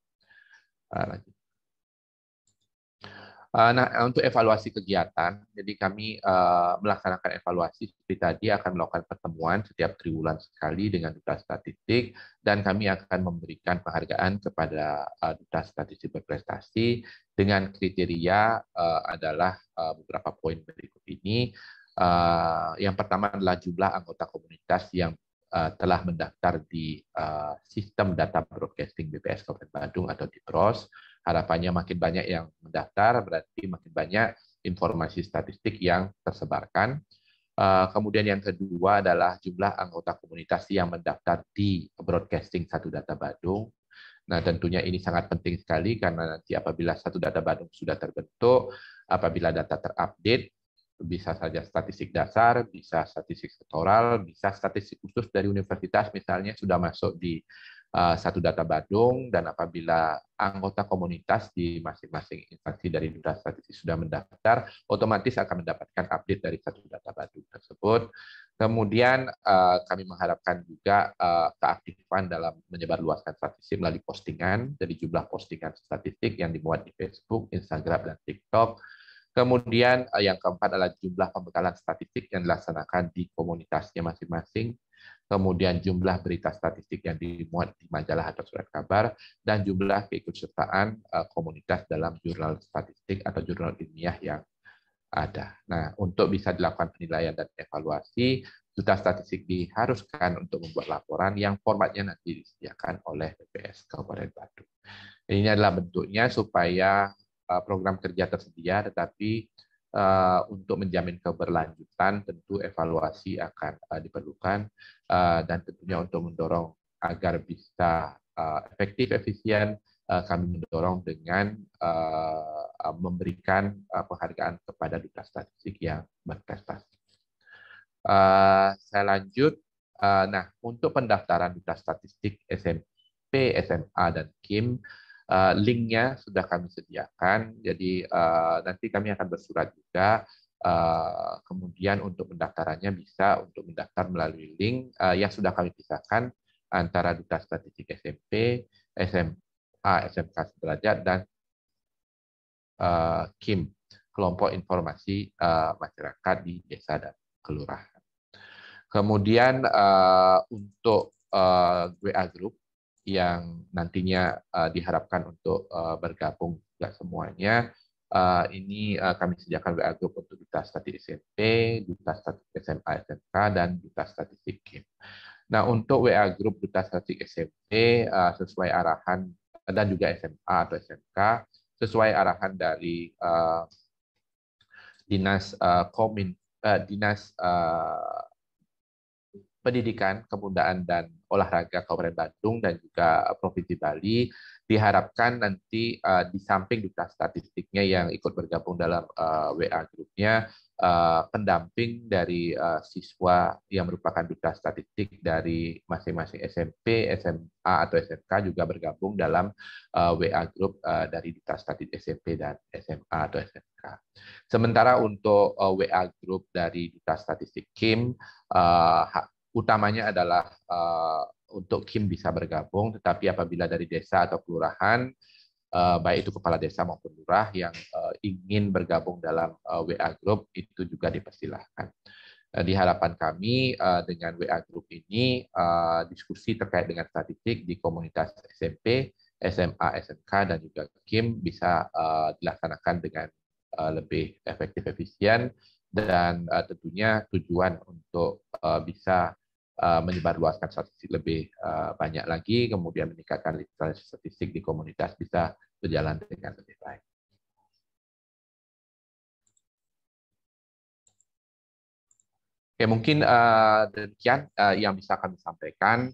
[SPEAKER 4] Nah, untuk evaluasi kegiatan, jadi kami melaksanakan evaluasi seperti tadi, akan melakukan pertemuan setiap triwulan sekali dengan Duta Statistik, dan kami akan memberikan penghargaan kepada Duta Statistik berprestasi dengan kriteria adalah beberapa poin berikut ini. Yang pertama adalah jumlah anggota komunitas yang telah mendaftar di sistem data broadcasting BPS Kabupaten Badung atau DBROS. Harapannya makin banyak yang mendaftar, berarti makin banyak informasi statistik yang tersebarkan. Kemudian yang kedua adalah jumlah anggota komunitas yang mendaftar di broadcasting Satu Data Badung. Nah, tentunya ini sangat penting sekali, karena nanti apabila Satu Data Badung sudah terbentuk, apabila data terupdate, bisa saja statistik dasar, bisa statistik sektoral, bisa statistik khusus dari universitas misalnya sudah masuk di Satu Data Badung, dan apabila anggota komunitas di masing-masing instansi dari Duta Statistik sudah mendaftar, otomatis akan mendapatkan update dari Satu Data Badung tersebut. Kemudian kami mengharapkan juga keaktifan dalam menyebarluaskan statistik melalui postingan, jadi jumlah postingan statistik yang dimuat di Facebook, Instagram, dan TikTok. Kemudian yang keempat adalah jumlah pembekalan statistik yang dilaksanakan di komunitasnya masing-masing. Kemudian jumlah berita statistik yang dimuat di majalah atau surat kabar, dan jumlah keikutsertaan komunitas dalam jurnal statistik atau jurnal ilmiah yang ada. Nah, untuk bisa dilakukan penilaian dan evaluasi, Duta Statistik diharuskan untuk membuat laporan yang formatnya nanti disediakan oleh BPS Kabupaten Badung. Ini adalah bentuknya supaya program kerja tersedia, tetapi untuk menjamin keberlanjutan tentu evaluasi akan diperlukan, dan tentunya untuk mendorong agar bisa efektif, efisien, kami mendorong dengan memberikan penghargaan kepada Duta Statistik yang berprestasi. Saya lanjut. Nah, untuk pendaftaran Duta Statistik SMP, SMA, dan KIM, linknya sudah kami sediakan. Jadi nanti kami akan bersurat juga. Kemudian untuk pendaftarannya bisa untuk mendaftar melalui link yang sudah kami pisahkan antara Duta Statistik SMP, SMA, SMK sederajat, dan KIM, Kelompok Informasi Masyarakat di Desa dan Kelurahan. Kemudian untuk WA Group yang nantinya diharapkan untuk bergabung juga semuanya, ini kami sediakan WA Group untuk Duta Statistik SMP, Duta Statistik SMA, SMK, dan Duta Statistik KIM. Nah, untuk WA Group Duta Statistik SMP sesuai arahan, dan juga SMA atau SMK, sesuai arahan dari Dinas Pendidikan, Kebudayaan, dan Olahraga Kabupaten Badung dan juga Provinsi Bali, diharapkan nanti di samping Duta Statistiknya yang ikut bergabung dalam WA Grupnya, pendamping dari siswa yang merupakan Duta Statistik dari masing-masing SMP, SMA, atau SMK juga bergabung dalam WA Group dari Duta Statistik SMP dan SMA atau SMK. Sementara untuk WA Group dari Duta Statistik KIM, utamanya adalah untuk KIM bisa bergabung, tetapi apabila dari desa atau kelurahan, baik itu kepala desa maupun lurah yang ingin bergabung dalam WA Group, itu juga dipersilahkan. Di harapan kami dengan WA Group ini, diskusi terkait dengan statistik di komunitas SMP, SMA, SMK, dan juga KIM bisa dilaksanakan dengan lebih efektif, efisien, dan tentunya tujuan untuk bisa menyebarluaskan statistik lebih banyak lagi, kemudian meningkatkan literasi statistik di komunitas bisa berjalan dengan lebih baik. Oke, mungkin demikian yang bisa kami sampaikan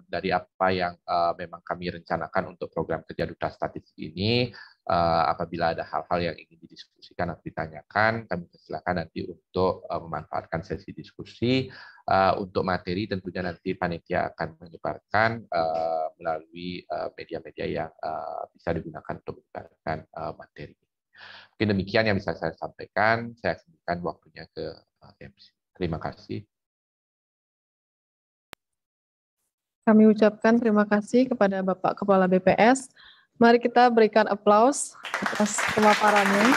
[SPEAKER 4] dari apa yang memang kami rencanakan untuk program kerja Duta Statistik ini. Apabila ada hal-hal yang ingin didiskusikan atau ditanyakan, kami persilakan nanti untuk memanfaatkan sesi diskusi. Untuk materi tentunya nanti panitia akan menyebarkan melalui media-media yang bisa digunakan untuk menyebarkan materi. Mungkin demikian yang bisa saya sampaikan. Saya kembalikan waktunya ke MC. Terima kasih.
[SPEAKER 1] Kami ucapkan terima kasih kepada Bapak Kepala BPS. Mari kita berikan aplaus atas pemaparannya.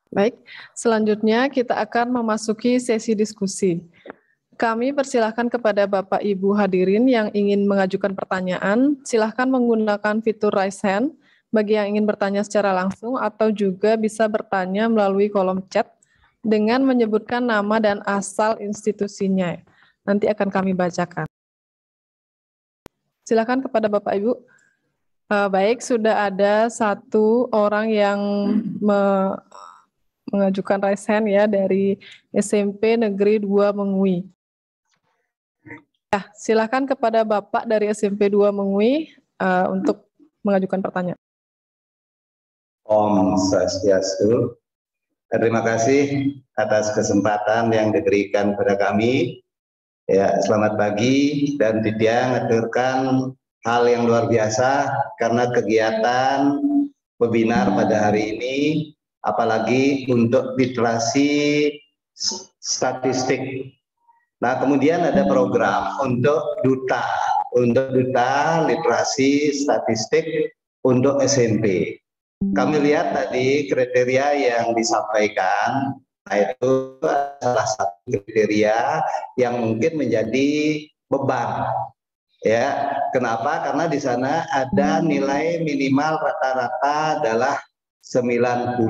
[SPEAKER 1] Baik, selanjutnya kita akan memasuki sesi diskusi. Kami persilahkan kepada Bapak Ibu hadirin yang ingin mengajukan pertanyaan, silahkan menggunakan fitur raise hand bagi yang ingin bertanya secara langsung atau juga bisa bertanya melalui kolom chat dengan menyebutkan nama dan asal institusinya. Nanti akan kami bacakan. Silakan kepada Bapak Ibu. Baik, sudah ada satu orang yang mengajukan raise hand ya dari SMP Negeri 2 Mengui. Ya, silakan kepada Bapak dari SMP 2 Mengui untuk mengajukan pertanyaan.
[SPEAKER 10] Om Swastiastu. Terima kasih atas kesempatan yang diberikan kepada kami. Ya, selamat pagi, dan Ditya ngaturkan hal yang luar biasa karena kegiatan webinar pada hari ini, apalagi untuk literasi statistik. Nah, kemudian ada program untuk duta literasi statistik untuk SMP. Kami lihat tadi kriteria yang disampaikan, nah itu salah satu kriteria yang mungkin menjadi beban. Ya, kenapa? Karena di sana ada nilai minimal rata-rata adalah 90.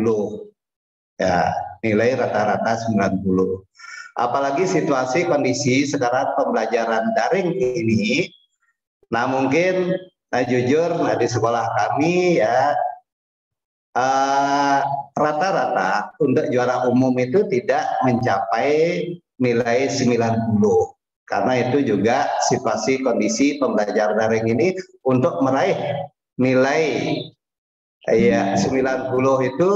[SPEAKER 10] Ya, nilai rata-rata 90. Apalagi situasi kondisi sekarang pembelajaran daring ini, nah mungkin jujur di sekolah kami ya rata-rata untuk juara umum itu tidak mencapai nilai 90. Karena itu juga situasi kondisi pembelajaran daring ini untuk meraih nilai ya 90 itu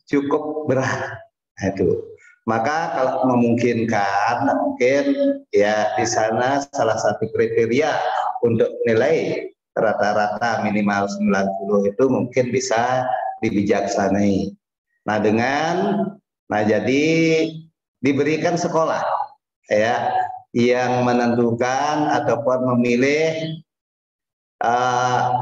[SPEAKER 10] cukup berat. Itu. Maka kalau memungkinkan, mungkin ya di sana salah satu kriteria untuk nilai rata-rata minimal 90 itu mungkin bisa dibijaksanai. Nah jadi diberikan sekolah ya yang menentukan ataupun memilih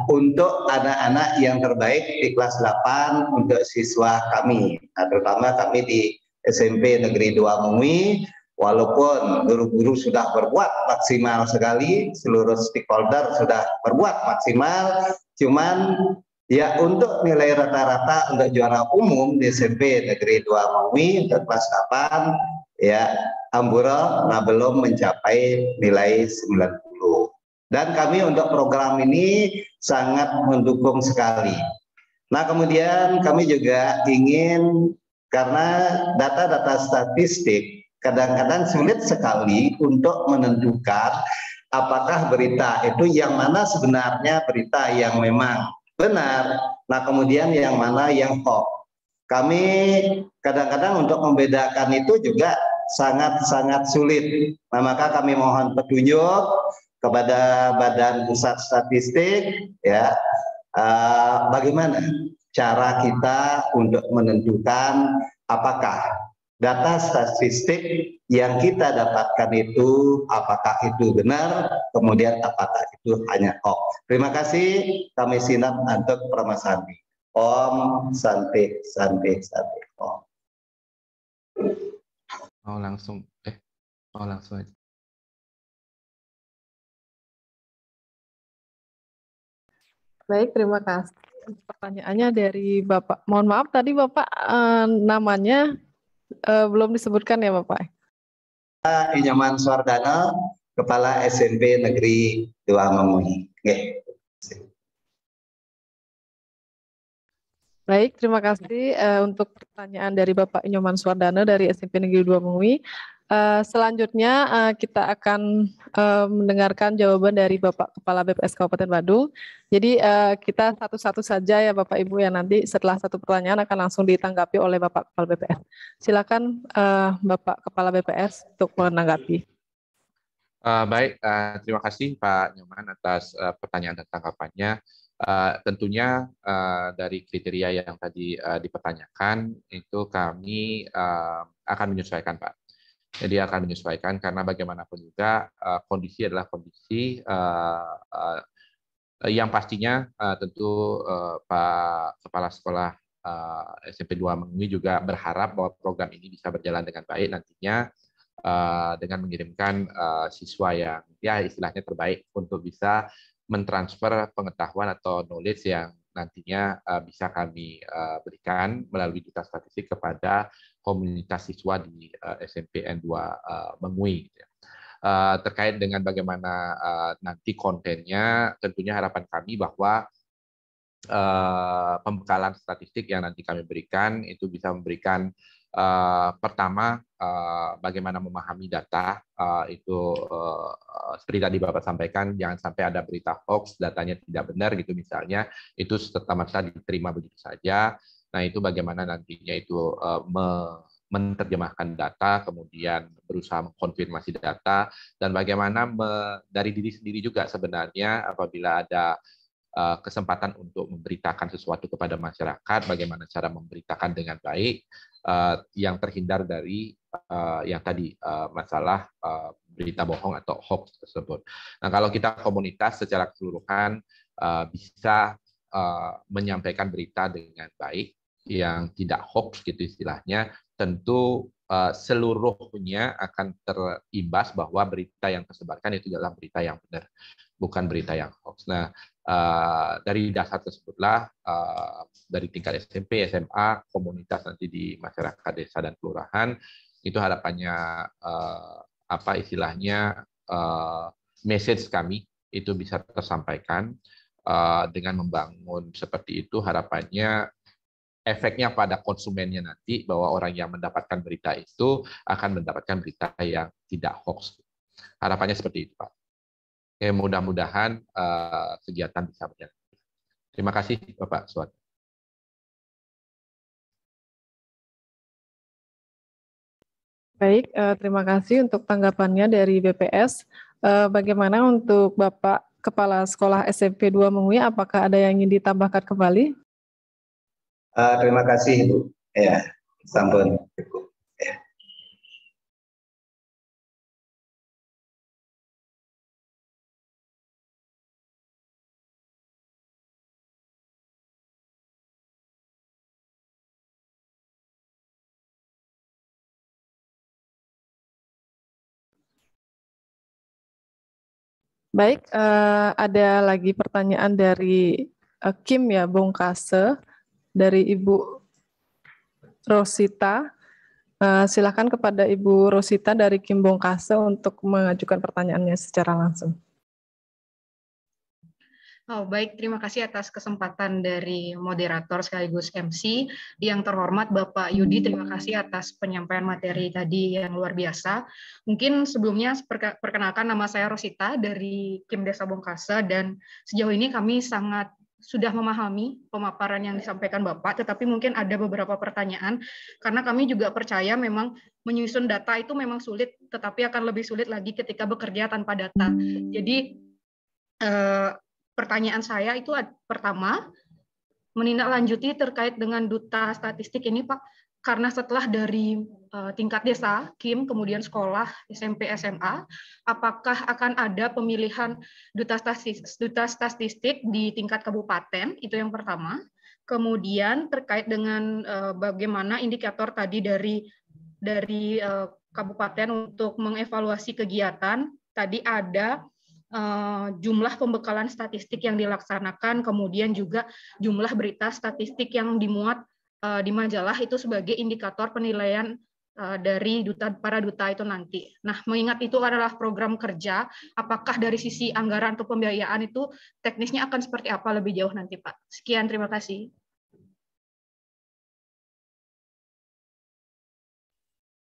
[SPEAKER 10] untuk anak-anak yang terbaik di kelas 8 untuk siswa kami. Nah, terutama kami di SMP Negeri 2 Mengui, walaupun guru-guru sudah berbuat maksimal sekali, seluruh stakeholder sudah berbuat maksimal, cuman ya untuk nilai rata-rata untuk juara umum di SMP Negeri 2 Mengui untuk kelas 8 ya amburadul belum mencapai nilai 90. Dan kami untuk program ini sangat mendukung sekali. Nah, kemudian kami juga ingin, karena data-data statistik kadang-kadang sulit sekali untuk menentukan apakah berita itu yang mana sebenarnya berita yang memang benar, nah kemudian yang mana yang hoax. Kami kadang-kadang untuk membedakan itu juga sangat-sangat sulit. Nah, maka kami mohon petunjuk kepada Badan Pusat Statistik ya bagaimana cara kita untuk menentukan apakah data statistik yang kita dapatkan itu apakah itu benar, kemudian apakah itu hanya hoax. Terima kasih, kami sinap untuk permasalahan. Om Santi Santi Santi Om.
[SPEAKER 4] langsung aja.
[SPEAKER 1] Baik, terima kasih. Pertanyaannya dari Bapak. Mohon maaf tadi Bapak namanya belum disebutkan ya Bapak.
[SPEAKER 10] Inyoman Suardana, Kepala SMP Negeri 2 Mengui.
[SPEAKER 1] Baik, terima kasih untuk pertanyaan dari Bapak Inyoman Suardana dari SMP Negeri 2 Mengui. Selanjutnya kita akan mendengarkan jawaban dari Bapak Kepala BPS Kabupaten Badung. Jadi kita satu-satu saja ya Bapak Ibu ya, nanti setelah satu pertanyaan akan langsung ditanggapi oleh Bapak Kepala BPS. Silakan Bapak Kepala BPS untuk menanggapi.
[SPEAKER 4] Baik, terima kasih Pak Nyoman atas pertanyaan dan tanggapannya. Tentunya dari kriteria yang tadi dipertanyakan itu kami akan menyesuaikan Pak. Jadi akan menyesuaikan karena bagaimanapun juga kondisi adalah kondisi yang pastinya tentu Pak Kepala Sekolah SMP 2 Mengui juga berharap bahwa program ini bisa berjalan dengan baik nantinya dengan mengirimkan siswa yang ya istilahnya terbaik untuk bisa mentransfer pengetahuan atau knowledge yang nantinya bisa kami berikan melalui Duta Statistik kepada komunitas siswa di SMPN 2 Mengui. Terkait dengan bagaimana nanti kontennya, tentunya harapan kami bahwa pembekalan statistik yang nanti kami berikan itu bisa memberikan pertama bagaimana memahami data itu seperti tadi Bapak sampaikan, jangan sampai ada berita hoax, datanya tidak benar gitu misalnya, itu serta-merta diterima begitu saja. Nah itu bagaimana nantinya itu menerjemahkan data, kemudian berusaha mengkonfirmasi data, dan bagaimana dari diri sendiri juga sebenarnya apabila ada kesempatan untuk memberitakan sesuatu kepada masyarakat, bagaimana cara memberitakan dengan baik, yang terhindar dari yang tadi masalah berita bohong atau hoax tersebut. Nah, kalau kita komunitas secara keseluruhan bisa menyampaikan berita dengan baik, yang tidak hoax gitu istilahnya, tentu seluruhnya akan terimbas bahwa berita yang tersebarkan itu adalah berita yang benar, bukan berita yang hoax. Nah, dari dasar tersebutlah dari tingkat SMP, SMA, komunitas nanti di masyarakat desa dan kelurahan itu harapannya apa istilahnya message kami itu bisa tersampaikan dengan membangun seperti itu, harapannya efeknya pada konsumennya nanti bahwa orang yang mendapatkan berita itu akan mendapatkan berita yang tidak hoax. Harapannya seperti itu, Pak. Oke, mudah-mudahan kegiatan bisa berjalan. Terima kasih, Bapak Suwat.
[SPEAKER 1] Baik, terima kasih untuk tanggapannya dari BPS. Bagaimana untuk Bapak Kepala Sekolah SMP 2 Mengui, apakah ada yang ingin ditambahkan kembali?
[SPEAKER 10] Terima kasih, Ibu. Ya, sampun cukup. Ya.
[SPEAKER 1] Baik, ada lagi pertanyaan dari Kim ya, Bongkase, dari Ibu Rosita. Silakan kepada Ibu Rosita dari Kim Bongkase untuk mengajukan pertanyaannya secara langsung.
[SPEAKER 11] Oh, baik, terima kasih atas kesempatan dari moderator sekaligus MC. Yang terhormat Bapak Yudi, terima kasih atas penyampaian materi tadi yang luar biasa. Mungkin sebelumnya perkenalkan, nama saya Rosita dari Kim Desa Bongkase, dan sejauh ini kami sangat sudah memahami pemaparan yang disampaikan Bapak, tetapi mungkin ada beberapa pertanyaan, karena kami juga percaya memang menyusun data itu memang sulit, tetapi akan lebih sulit lagi ketika bekerja tanpa data. Jadi, pertanyaan saya itu pertama, menindaklanjuti terkait dengan duta statistik ini, Pak, karena setelah dari tingkat desa, Kim, kemudian sekolah, SMP, SMA, apakah akan ada pemilihan duta statistik di tingkat kabupaten? Itu yang pertama. Kemudian terkait dengan bagaimana indikator tadi dari kabupaten untuk mengevaluasi kegiatan, tadi ada jumlah pembekalan statistik yang dilaksanakan, kemudian juga jumlah berita statistik yang dimuat di majalah itu sebagai indikator penilaian dari para duta itu nanti. Nah, mengingat itu adalah program kerja, apakah dari sisi anggaran atau pembiayaan itu teknisnya akan seperti apa lebih jauh nanti, Pak? Sekian, terima kasih.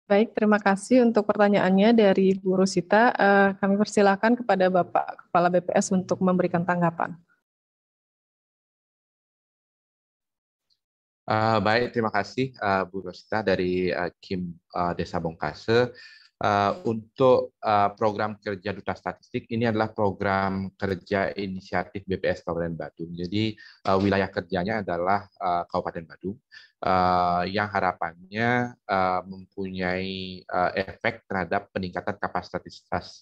[SPEAKER 1] Baik, terima kasih untuk pertanyaannya dari Bu Rosita. Kami persilakan kepada Bapak Kepala BPS untuk memberikan tanggapan.
[SPEAKER 4] Baik, terima kasih Bu Rosita dari Kim Desa Bongkase. Untuk program kerja Duta Statistik, ini adalah program kerja inisiatif BPS Kabupaten Badung. Jadi wilayah kerjanya adalah Kabupaten Badung, yang harapannya mempunyai efek terhadap peningkatan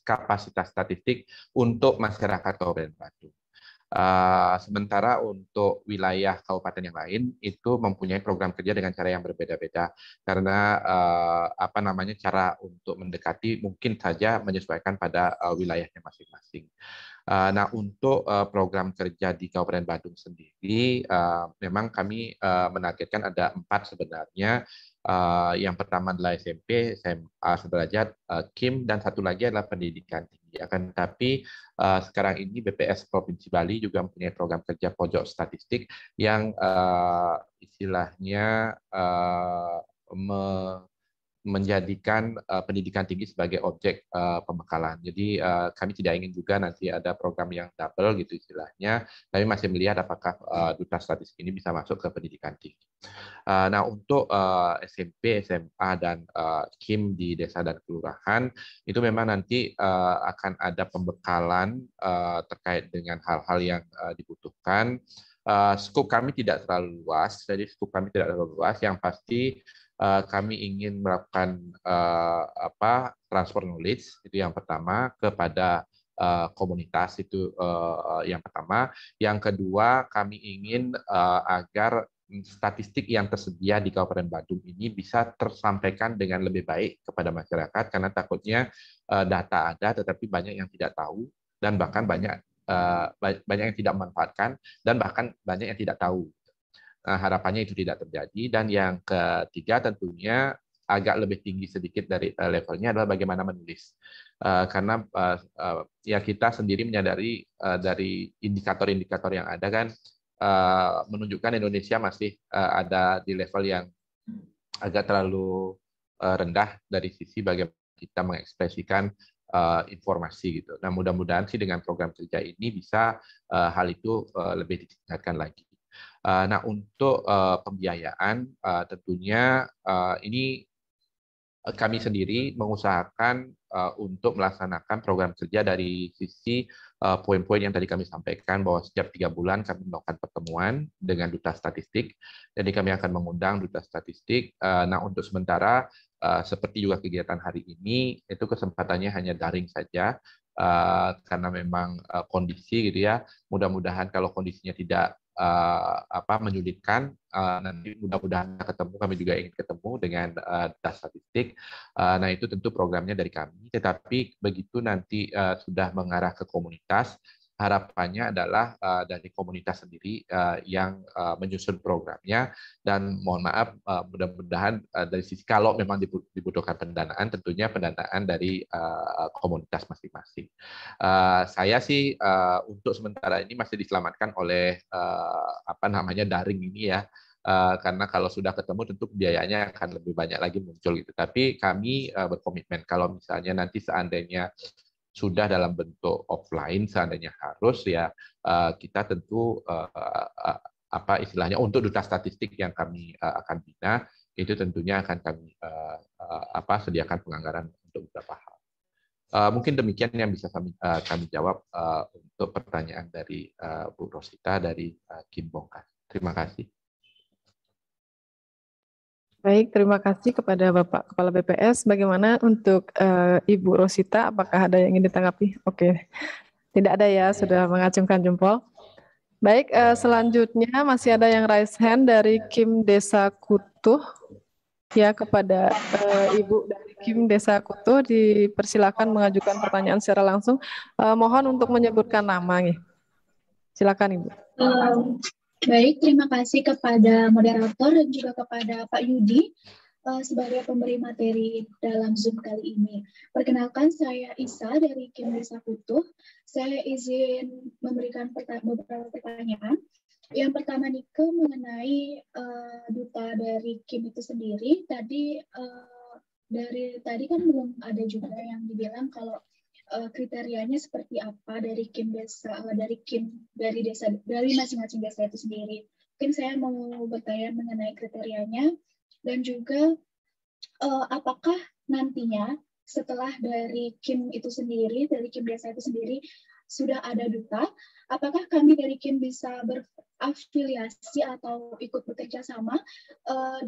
[SPEAKER 4] kapasitas statistik untuk masyarakat Kabupaten Badung. Sementara untuk wilayah kabupaten yang lain itu mempunyai program kerja dengan cara yang berbeda-beda, karena cara untuk mendekati mungkin saja menyesuaikan pada wilayahnya masing-masing. Nah, untuk program kerja di Kabupaten Badung sendiri, memang kami menargetkan ada 4 sebenarnya. Yang pertama adalah SMP, SMA sederajat, Kim, dan satu lagi adalah pendidikan tinggi. Akan tetapi sekarang ini BPS Provinsi Bali juga mempunyai program kerja pojok statistik yang istilahnya menjadikan pendidikan tinggi sebagai objek pembekalan. Jadi kami tidak ingin juga nanti ada program yang double gitu istilahnya, tapi masih melihat apakah duta statistik ini bisa masuk ke pendidikan tinggi. Nah, untuk SMP, SMA, dan KIM di desa dan kelurahan, itu memang nanti akan ada pembekalan terkait dengan hal-hal yang dibutuhkan. Skop kami tidak terlalu luas, jadi skop kami tidak terlalu luas. Yang pasti kami ingin melakukan transfer knowledge, itu yang pertama, kepada komunitas, itu yang pertama. Yang kedua, kami ingin agar statistik yang tersedia di Kabupaten Badung ini bisa tersampaikan dengan lebih baik kepada masyarakat, karena takutnya data ada tetapi banyak yang tidak tahu, dan bahkan banyak yang tidak memanfaatkan, dan bahkan banyak yang tidak tahu. Harapannya itu tidak terjadi. Dan yang ketiga tentunya agak lebih tinggi sedikit dari levelnya adalah bagaimana menulis. Karena ya kita sendiri menyadari dari indikator-indikator yang ada kan menunjukkan Indonesia masih ada di level yang agak terlalu rendah dari sisi bagaimana kita mengekspresikan informasi gitu. Nah, mudah-mudahan sih dengan program kerja ini bisa hal itu lebih ditingkatkan lagi. Nah, untuk pembiayaan tentunya ini kami sendiri mengusahakan untuk melaksanakan program kerja dari sisi poin-poin yang tadi kami sampaikan, bahwa setiap 3 bulan kami melakukan pertemuan dengan duta statistik. Jadi kami akan mengundang duta statistik. Nah, untuk sementara seperti juga kegiatan hari ini, itu kesempatannya hanya daring saja karena memang kondisi gitu ya. Mudah-mudahan kalau kondisinya tidak menyulitkan, nanti mudah-mudahan ketemu, kami juga ingin ketemu dengan data statistik. Nah, itu tentu programnya dari kami, tetapi begitu nanti sudah mengarah ke komunitas, harapannya adalah dari komunitas sendiri yang menyusun programnya. Dan mohon maaf, mudah-mudahan dari sisi kalau memang dibutuhkan pendanaan, tentunya pendanaan dari komunitas masing-masing. Saya sih untuk sementara ini masih diselamatkan oleh daring ini ya, karena kalau sudah ketemu tentu biayanya akan lebih banyak lagi muncul gitu. Tapi kami berkomitmen kalau misalnya nanti seandainya sudah dalam bentuk offline, seandainya harus ya, kita tentu istilahnya untuk duta statistik yang kami akan bina, itu tentunya akan kami sediakan penganggaran untuk beberapa hal. Mungkin demikian yang bisa kami jawab untuk pertanyaan dari Bu Rosita dari Kim Bongkas. Terima kasih.
[SPEAKER 1] Baik, terima kasih kepada Bapak Kepala BPS. Bagaimana untuk Ibu Rosita, apakah ada yang ingin ditanggapi? Oke, tidak ada ya, sudah mengacungkan jempol. Baik, selanjutnya masih ada yang raise hand dari Kim Desa Kutuh. Ya, kepada Ibu dari Kim Desa Kutuh, dipersilakan mengajukan pertanyaan secara langsung. Mohon untuk menyebutkan nama. Silakan Ibu.
[SPEAKER 12] Baik, terima kasih kepada moderator dan juga kepada Pak Yudi sebagai pemberi materi dalam Zoom kali ini. Perkenalkan, saya Isa dari Kim Desa Kutuh. Saya izin memberikan beberapa pertanyaan. Yang pertama Nike mengenai duta dari Kim itu sendiri. Dari tadi kan belum ada juga yang dibilang kalau kriterianya seperti apa dari dari masing-masing desa itu sendiri. Mungkin saya mau bertanya mengenai kriterianya, dan juga apakah nantinya setelah dari Kim itu sendiri, dari Kim desa itu sendiri sudah ada duta, apakah kami dari Kim bisa berafiliasi atau ikut bekerja sama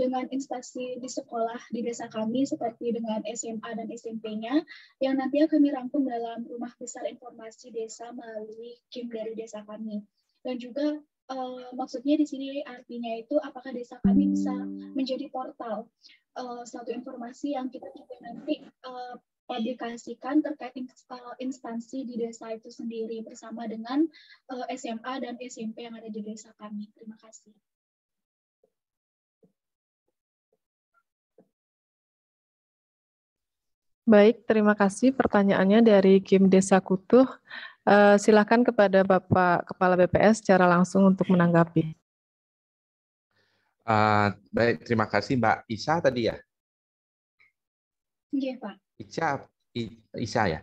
[SPEAKER 12] dengan instansi di sekolah di desa kami seperti dengan SMA dan SMP-nya yang nanti kami rangkum dalam rumah besar informasi desa melalui Kim dari desa kami. Dan juga maksudnya di sini artinya itu apakah desa kami bisa menjadi portal suatu informasi yang kita juga nanti publikasikan terkait instansi di desa itu sendiri bersama dengan SMA dan SMP yang ada di desa kami. Terima kasih.
[SPEAKER 1] Baik, terima kasih pertanyaannya dari Kim Desa Kutuh. Silakan kepada Bapak Kepala BPS secara langsung untuk menanggapi.
[SPEAKER 4] Baik, terima kasih Mbak Isa tadi ya.
[SPEAKER 12] Iya, Pak.
[SPEAKER 4] Isa ya.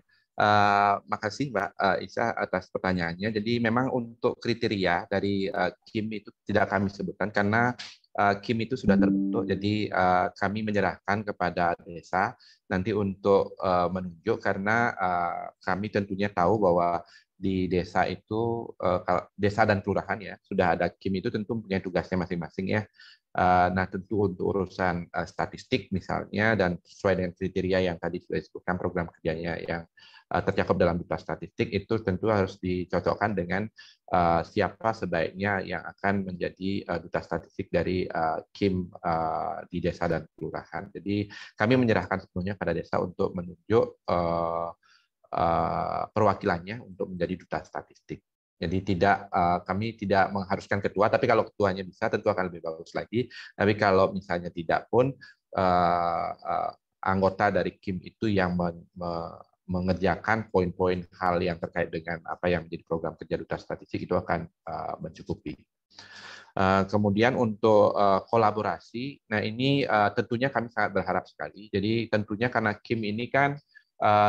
[SPEAKER 4] Makasih Mbak Isa atas pertanyaannya. Jadi memang untuk kriteria dari KIM itu tidak kami sebutkan karena KIM itu sudah terbentuk. Jadi kami menyerahkan kepada desa nanti untuk menunjuk karena kami tentunya tahu bahwa di desa itu desa dan kelurahan ya sudah ada KIM itu tentu punya tugasnya masing-masing ya. Nah tentu untuk urusan statistik misalnya dan sesuai dengan kriteria yang tadi sudah disebutkan program kerjanya yang tercakup dalam duta statistik itu tentu harus dicocokkan dengan siapa sebaiknya yang akan menjadi duta statistik dari KIM di desa dan kelurahan. Jadi kami menyerahkan sepenuhnya pada desa untuk menunjuk perwakilannya untuk menjadi duta statistik. Jadi kami tidak mengharuskan ketua, tapi kalau ketuanya bisa tentu akan lebih bagus lagi. Tapi kalau misalnya tidak pun anggota dari KIM itu yang mengerjakan poin-poin hal yang terkait dengan apa yang menjadi program kerja duta statistik itu akan mencukupi. Kemudian untuk kolaborasi, nah ini tentunya kami sangat berharap sekali. Jadi tentunya karena KIM ini kan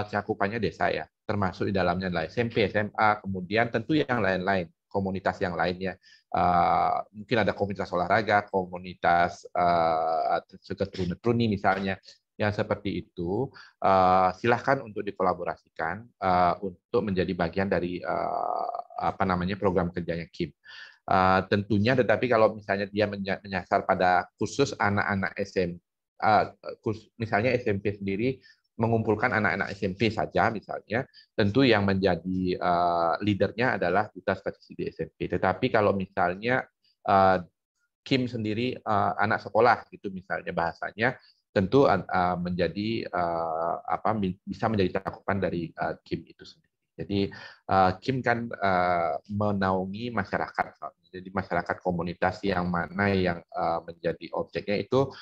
[SPEAKER 4] cakupannya desa ya, termasuk di dalamnya adalah SMP, SMA, kemudian tentu yang lain-lain, komunitas yang lainnya. Mungkin ada komunitas olahraga, komunitas keteruni misalnya, yang seperti itu. Silahkan untuk dikolaborasikan untuk menjadi bagian dari program kerjanya KIM. Tentunya, tetapi kalau misalnya dia menyasar pada khusus anak-anak SMP, misalnya SMP sendiri mengumpulkan anak-anak SMP saja misalnya, tentu yang menjadi leadernya adalah duta statistik di SMP. Tetapi kalau misalnya KIM sendiri anak sekolah gitu misalnya bahasanya, tentu menjadi bisa menjadi cakupan dari KIM itu sendiri. Jadi KIM kan menaungi masyarakat. Jadi masyarakat komunitas yang mana yang menjadi objeknya itu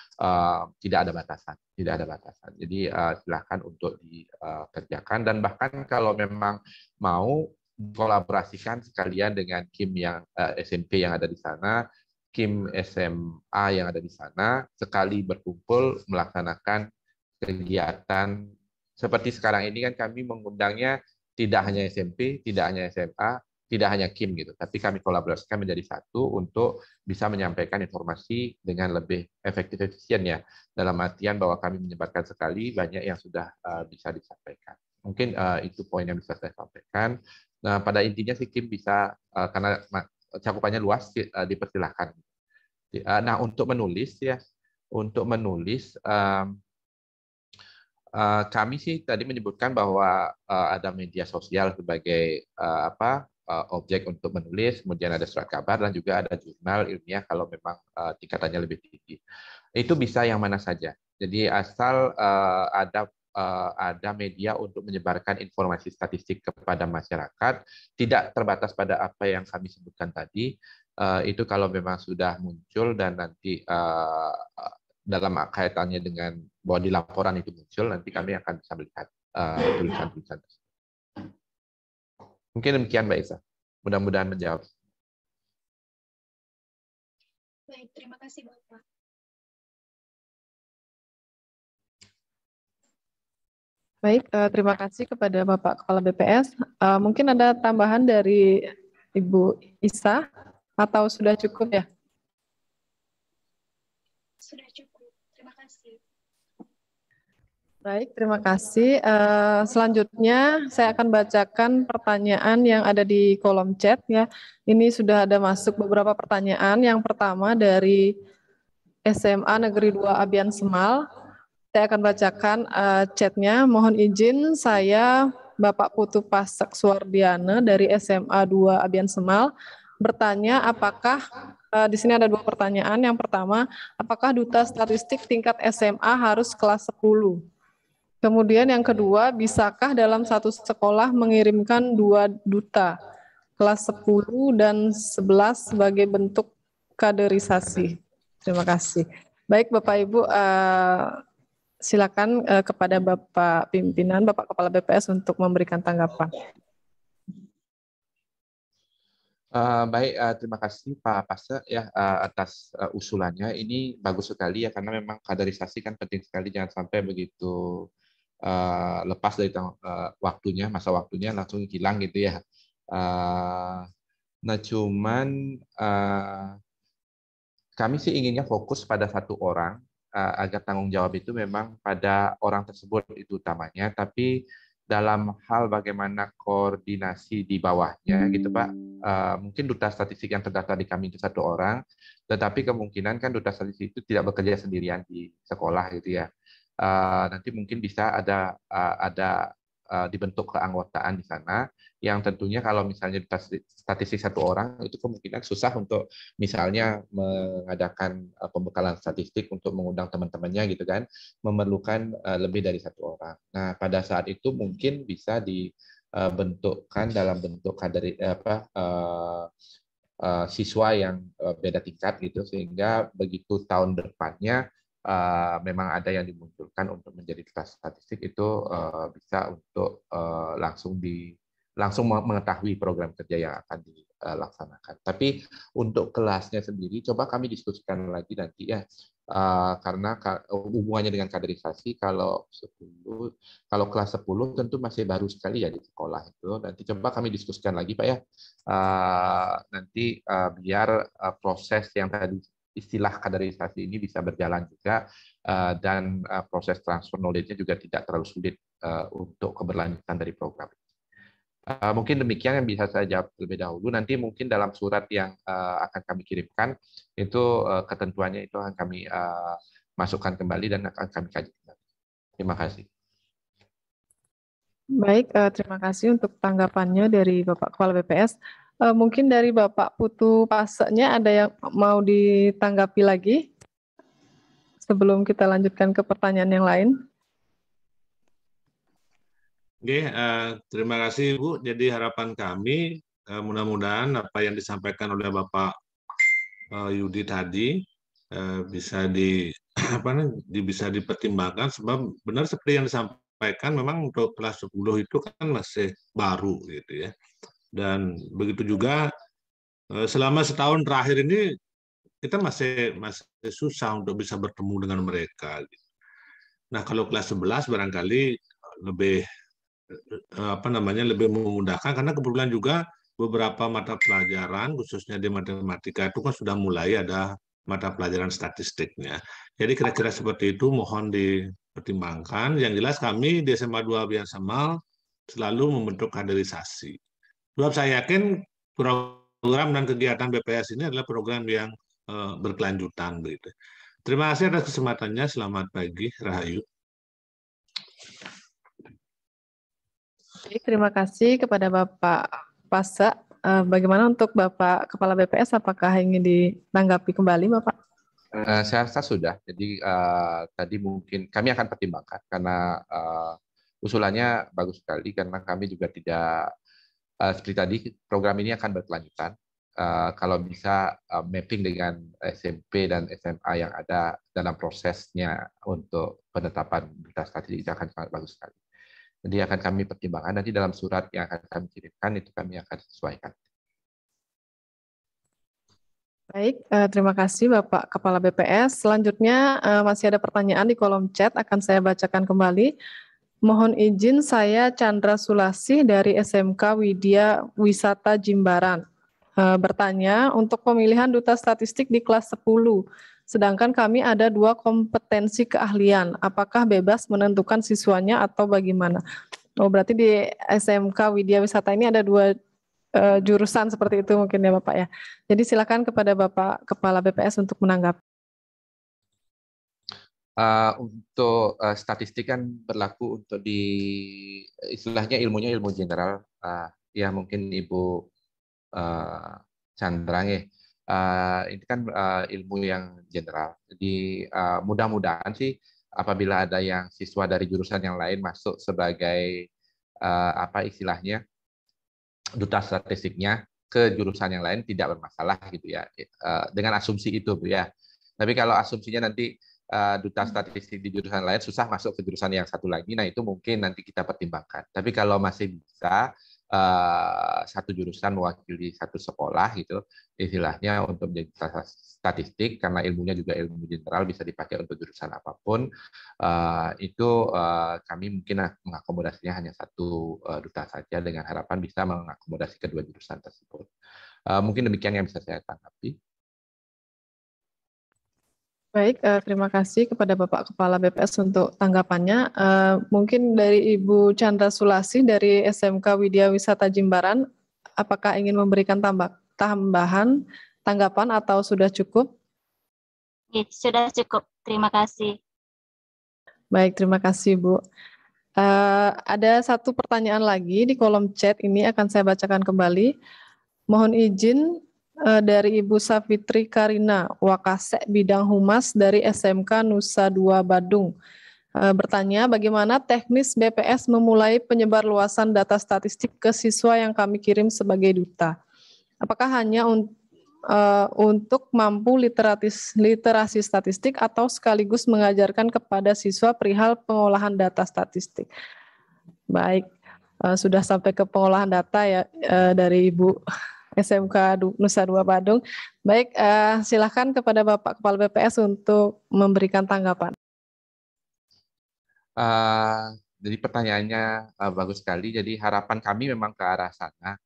[SPEAKER 4] tidak ada batasan, tidak ada batasan. Jadi silakan untuk dikerjakan dan bahkan kalau memang mau kolaborasikan sekalian dengan KIM yang SMP yang ada di sana, KIM SMA yang ada di sana, sekali berkumpul melaksanakan kegiatan seperti sekarang ini kan kami mengundangnya tidak hanya SMP, tidak hanya SMA, tidak hanya KIM gitu, tapi kami kolaborasikan menjadi satu untuk bisa menyampaikan informasi dengan lebih efektif efisien ya. Dalam artian bahwa kami menyebarkan sekali banyak yang sudah bisa disampaikan. Mungkin itu poin yang bisa saya sampaikan. Nah, pada intinya sih KIM bisa karena cakupannya luas dipersilahkan. Nah, untuk menulis ya, kami sih tadi menyebutkan bahwa ada media sosial sebagai objek untuk menulis, kemudian ada surat kabar dan juga ada jurnal ilmiah kalau memang tingkatannya lebih tinggi. Itu bisa yang mana saja. Jadi asal ada media untuk menyebarkan informasi statistik kepada masyarakat, tidak terbatas pada apa yang kami sebutkan tadi. Itu kalau memang sudah muncul dan nanti dalam kaitannya dengan bahwa di laporan itu muncul, nanti kami akan bisa melihat tulisan-tulisan tersebut. Mungkin demikian Mbak Isa. Mudah-mudahan menjawab.
[SPEAKER 12] Baik, terima kasih Bapak.
[SPEAKER 1] Baik, terima kasih kepada Bapak Kepala BPS. Mungkin ada tambahan dari Ibu Isa atau sudah cukup ya?
[SPEAKER 12] Sudah cukup, terima kasih.
[SPEAKER 1] Baik, terima kasih. Selanjutnya saya akan bacakan pertanyaan yang ada di kolom chat ya. Ini sudah ada masuk beberapa pertanyaan. Yang pertama dari SMA Negeri 2 Abian Semal. Saya akan bacakan chatnya. Mohon izin, saya Bapak Putu Pasek Suwardiana dari SMA 2 Abian Semal bertanya apakah di sini ada dua pertanyaan. Yang pertama, apakah duta statistik tingkat SMA harus kelas 10? Kemudian yang kedua, bisakah dalam satu sekolah mengirimkan 2 duta, kelas 10 dan 11 sebagai bentuk kaderisasi? Terima kasih. Baik Bapak Ibu, silakan kepada Bapak Pimpinan, Bapak Kepala BPS untuk memberikan tanggapan.
[SPEAKER 4] Baik, terima kasih Pak Pase ya atas usulannya. Ini bagus sekali ya karena memang kaderisasi kan penting sekali, jangan sampai begitu lepas dari waktunya, masa waktunya langsung hilang gitu ya. Nah, cuman kami sih inginnya fokus pada satu orang, agar tanggung jawab itu memang pada orang tersebut itu utamanya, tapi dalam hal bagaimana koordinasi di bawahnya gitu Pak, mungkin duta statistik yang terdaftar di kami itu satu orang, tetapi kemungkinan kan duta statistik itu tidak bekerja sendirian di sekolah gitu ya. Nanti mungkin bisa ada dibentuk keanggotaan di sana, yang tentunya kalau misalnya duta statistik satu orang itu kemungkinan susah untuk misalnya mengadakan pembekalan statistik untuk mengundang teman-temannya gitu kan, memerlukan lebih dari satu orang. Nah, pada saat itu mungkin bisa dibentukkan dalam bentuk siswa yang beda tingkat gitu, sehingga begitu tahun depannya memang ada yang dimunculkan untuk menjadi kelas statistik itu bisa untuk langsung mengetahui program kerja yang akan dilaksanakan. Tapi untuk kelasnya sendiri, coba kami diskusikan lagi nanti ya, karena hubungannya dengan kaderisasi, kalau kelas 10 tentu masih baru sekali ya di sekolah itu. Nanti coba kami diskusikan lagi Pak ya, nanti biar proses yang tadi istilah kaderisasi ini bisa berjalan juga, dan proses transfer knowledge-nya juga tidak terlalu sulit untuk keberlanjutan dari program. Mungkin demikian yang bisa saya jawab terlebih dahulu. Nanti mungkin dalam surat yang akan kami kirimkan, itu ketentuannya itu akan kami masukkan kembali dan akan kami kaji kembali. Terima kasih.
[SPEAKER 1] Baik, terima kasih untuk tanggapannya dari Bapak Kepala BPS. Mungkin dari Bapak Putu Pasenya ada yang mau ditanggapi lagi sebelum kita lanjutkan ke pertanyaan yang lain.
[SPEAKER 9] Oke, terima kasih Bu. Jadi harapan kami mudah-mudahan apa yang disampaikan oleh Bapak Yudi tadi bisa bisa dipertimbangkan, sebab benar seperti yang disampaikan, memang untuk kelas 10 itu kan masih baru gitu ya. Dan begitu juga selama setahun terakhir ini kita masih susah untuk bisa bertemu dengan mereka. Nah, kalau kelas 11 barangkali lebih lebih memudahkan, karena kebetulan juga beberapa mata pelajaran khususnya di matematika itu kan sudah mulai ada mata pelajaran statistiknya. Jadi kira-kira seperti itu mohon dipertimbangkan. Yang jelas kami di SMA 2 Biasamal selalu membentuk kaderisasi. Sebab saya yakin program dan kegiatan BPS ini adalah program yang berkelanjutan begitu. Terima kasih atas kesempatannya. Selamat pagi, Rahayu.
[SPEAKER 1] Terima kasih kepada Bapak Pasa. Bagaimana untuk Bapak Kepala BPS, apakah ingin ditanggapi kembali Bapak?
[SPEAKER 4] Saya rasa sudah. Jadi tadi mungkin kami akan pertimbangkan, karena usulannya bagus sekali, karena kami juga tidak seperti tadi, program ini akan berkelanjutan. Kalau bisa mapping dengan SMP dan SMA yang ada dalam prosesnya untuk penetapan duta statistik, itu akan sangat bagus sekali. Jadi akan kami pertimbangkan nanti dalam surat yang akan kami kirimkan, itu kami akan sesuaikan.
[SPEAKER 1] Baik, terima kasih Bapak Kepala BPS. Selanjutnya masih ada pertanyaan di kolom chat, akan saya bacakan kembali. Mohon izin, saya Chandra Sulasih dari SMK Widya Wisata Jimbaran. Bertanya, untuk pemilihan duta statistik di kelas 10, sedangkan kami ada 2 kompetensi keahlian, apakah bebas menentukan siswanya atau bagaimana? Oh, berarti di SMK Widya Wisata ini ada 2 jurusan seperti itu mungkin ya Bapak ya. Jadi silakan kepada Bapak Kepala BPS untuk menanggapi.
[SPEAKER 4] Untuk statistik kan berlaku untuk istilahnya ilmunya ilmu general. Ya mungkin Ibu Chandra ya. Ini kan ilmu yang general. Jadi mudah-mudahan sih apabila ada yang siswa dari jurusan yang lain masuk sebagai istilahnya duta statistiknya ke jurusan yang lain tidak bermasalah gitu ya. Dengan asumsi itu Bu ya. Tapi kalau asumsinya nanti duta statistik di jurusan lain susah masuk ke jurusan yang satu lagi, nah itu mungkin nanti kita pertimbangkan. Tapi kalau masih bisa satu jurusan mewakili satu sekolah gitu, istilahnya untuk menjadi statistik, karena ilmunya juga ilmu general bisa dipakai untuk jurusan apapun. Itu kami mungkin mengakomodasinya hanya satu duta saja, dengan harapan bisa mengakomodasi kedua jurusan tersebut. Mungkin demikian yang bisa saya tanggapi.
[SPEAKER 1] Baik, terima kasih kepada Bapak Kepala BPS untuk tanggapannya. Mungkin dari Ibu Chandra Sulasi dari SMK Widya Wisata Jimbaran, apakah ingin memberikan tambahan tanggapan atau sudah cukup?
[SPEAKER 13] Sudah cukup, terima kasih.
[SPEAKER 1] Baik, terima kasih Bu. Ada satu pertanyaan lagi di kolom chat, ini akan saya bacakan kembali. Mohon izin dari Ibu Safitri Karina, Wakasek Bidang Humas dari SMK Nusa Dua Badung. Bertanya, bagaimana teknis BPS memulai penyebarluasan data statistik ke siswa yang kami kirim sebagai duta? Apakah hanya untuk mampu literasi statistik atau sekaligus mengajarkan kepada siswa perihal pengolahan data statistik? Baik, sudah sampai ke pengolahan data ya dari Ibu SMK Nusa Dua Badung. Baik, silakan kepada Bapak Kepala BPS untuk memberikan tanggapan.
[SPEAKER 4] Jadi pertanyaannya bagus sekali. Jadi harapan kami memang ke arah sana.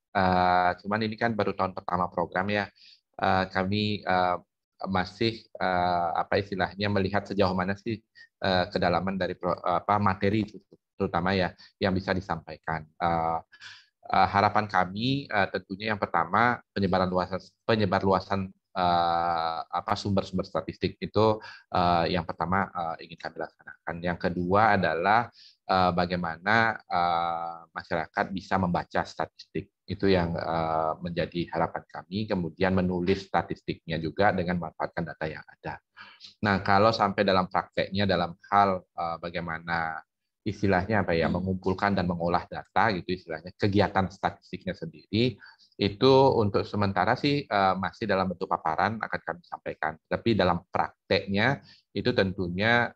[SPEAKER 4] Cuman ini kan baru tahun pertama program ya. Kami masih apa istilahnya melihat sejauh mana sih kedalaman dari materi terutama ya yang bisa disampaikan. Harapan kami tentunya yang pertama penyebar luasan sumber-sumber statistik itu yang pertama ingin kami laksanakan. Yang kedua adalah bagaimana masyarakat bisa membaca statistik, itu yang menjadi harapan kami. Kemudian menulis statistiknya juga dengan memanfaatkan data yang ada. Nah, kalau sampai dalam prakteknya dalam hal bagaimana istilahnya mengumpulkan dan mengolah data gitu istilahnya, kegiatan statistiknya sendiri itu untuk sementara sih masih dalam bentuk paparan akan kami sampaikan. Tapi dalam prakteknya itu tentunya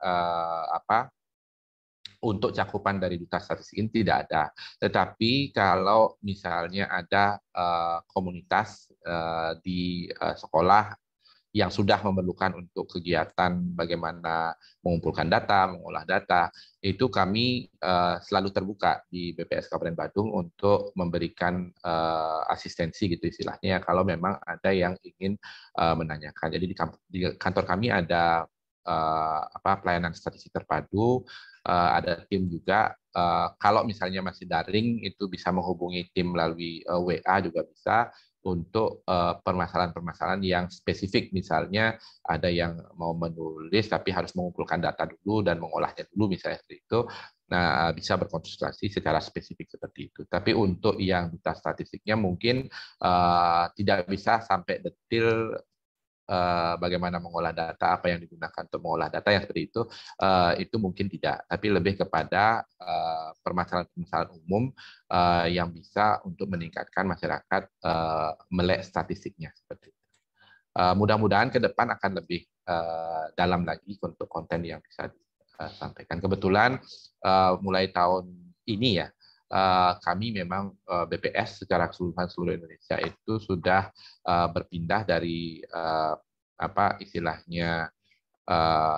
[SPEAKER 4] untuk cakupan dari duta statistik ini tidak ada. Tetapi kalau misalnya ada komunitas di sekolah yang sudah memerlukan untuk kegiatan bagaimana mengumpulkan data, mengolah data, itu kami selalu terbuka di BPS Kabupaten Badung untuk memberikan asistensi gitu istilahnya kalau memang ada yang ingin menanyakan. Jadi di kantor kami ada pelayanan statistik terpadu, ada tim juga. Kalau misalnya masih daring itu bisa menghubungi tim melalui WA juga bisa. Untuk permasalahan-permasalahan yang spesifik, misalnya ada yang mau menulis tapi harus mengumpulkan data dulu dan mengolahnya dulu misalnya seperti itu, nah bisa berkonsultasi secara spesifik seperti itu. Tapi untuk yang duta statistiknya mungkin tidak bisa sampai detail bagaimana mengolah data, apa yang digunakan untuk mengolah data yang seperti itu mungkin tidak, tapi lebih kepada permasalahan-permasalahan umum yang bisa untuk meningkatkan masyarakat melek statistiknya seperti itu. Mudah-mudahan ke depan akan lebih dalam lagi untuk konten yang bisa disampaikan. Kebetulan mulai tahun ini ya, kami memang BPS secara keseluruhan seluruh Indonesia itu sudah berpindah dari istilahnya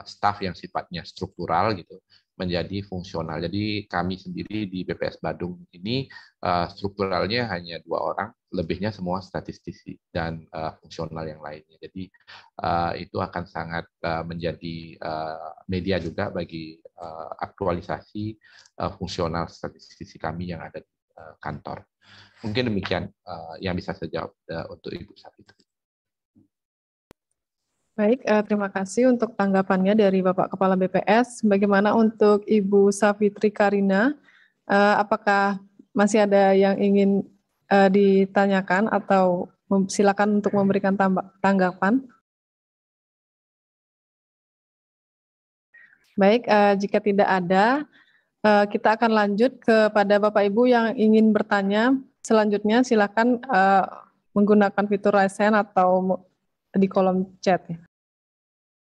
[SPEAKER 4] staf yang sifatnya struktural gitu menjadi fungsional. Jadi kami sendiri di BPS Badung ini strukturalnya hanya 2 orang, lebihnya semua statistisi dan fungsional yang lainnya. Jadi itu akan sangat menjadi media juga bagi aktualisasi fungsional statistisi kami yang ada di kantor. Mungkin demikian yang bisa saya jawab untuk Ibu Safitri.
[SPEAKER 1] Baik, terima kasih untuk tanggapannya dari Bapak Kepala BPS. Bagaimana untuk Ibu Safitri Karina? Apakah masih ada yang ingin ditanyakan atau silakan untuk memberikan tanggapan? Baik, jika tidak ada, kita akan lanjut kepada Bapak Ibu yang ingin bertanya. Selanjutnya silakan menggunakan fitur raise hand atau di kolom chat.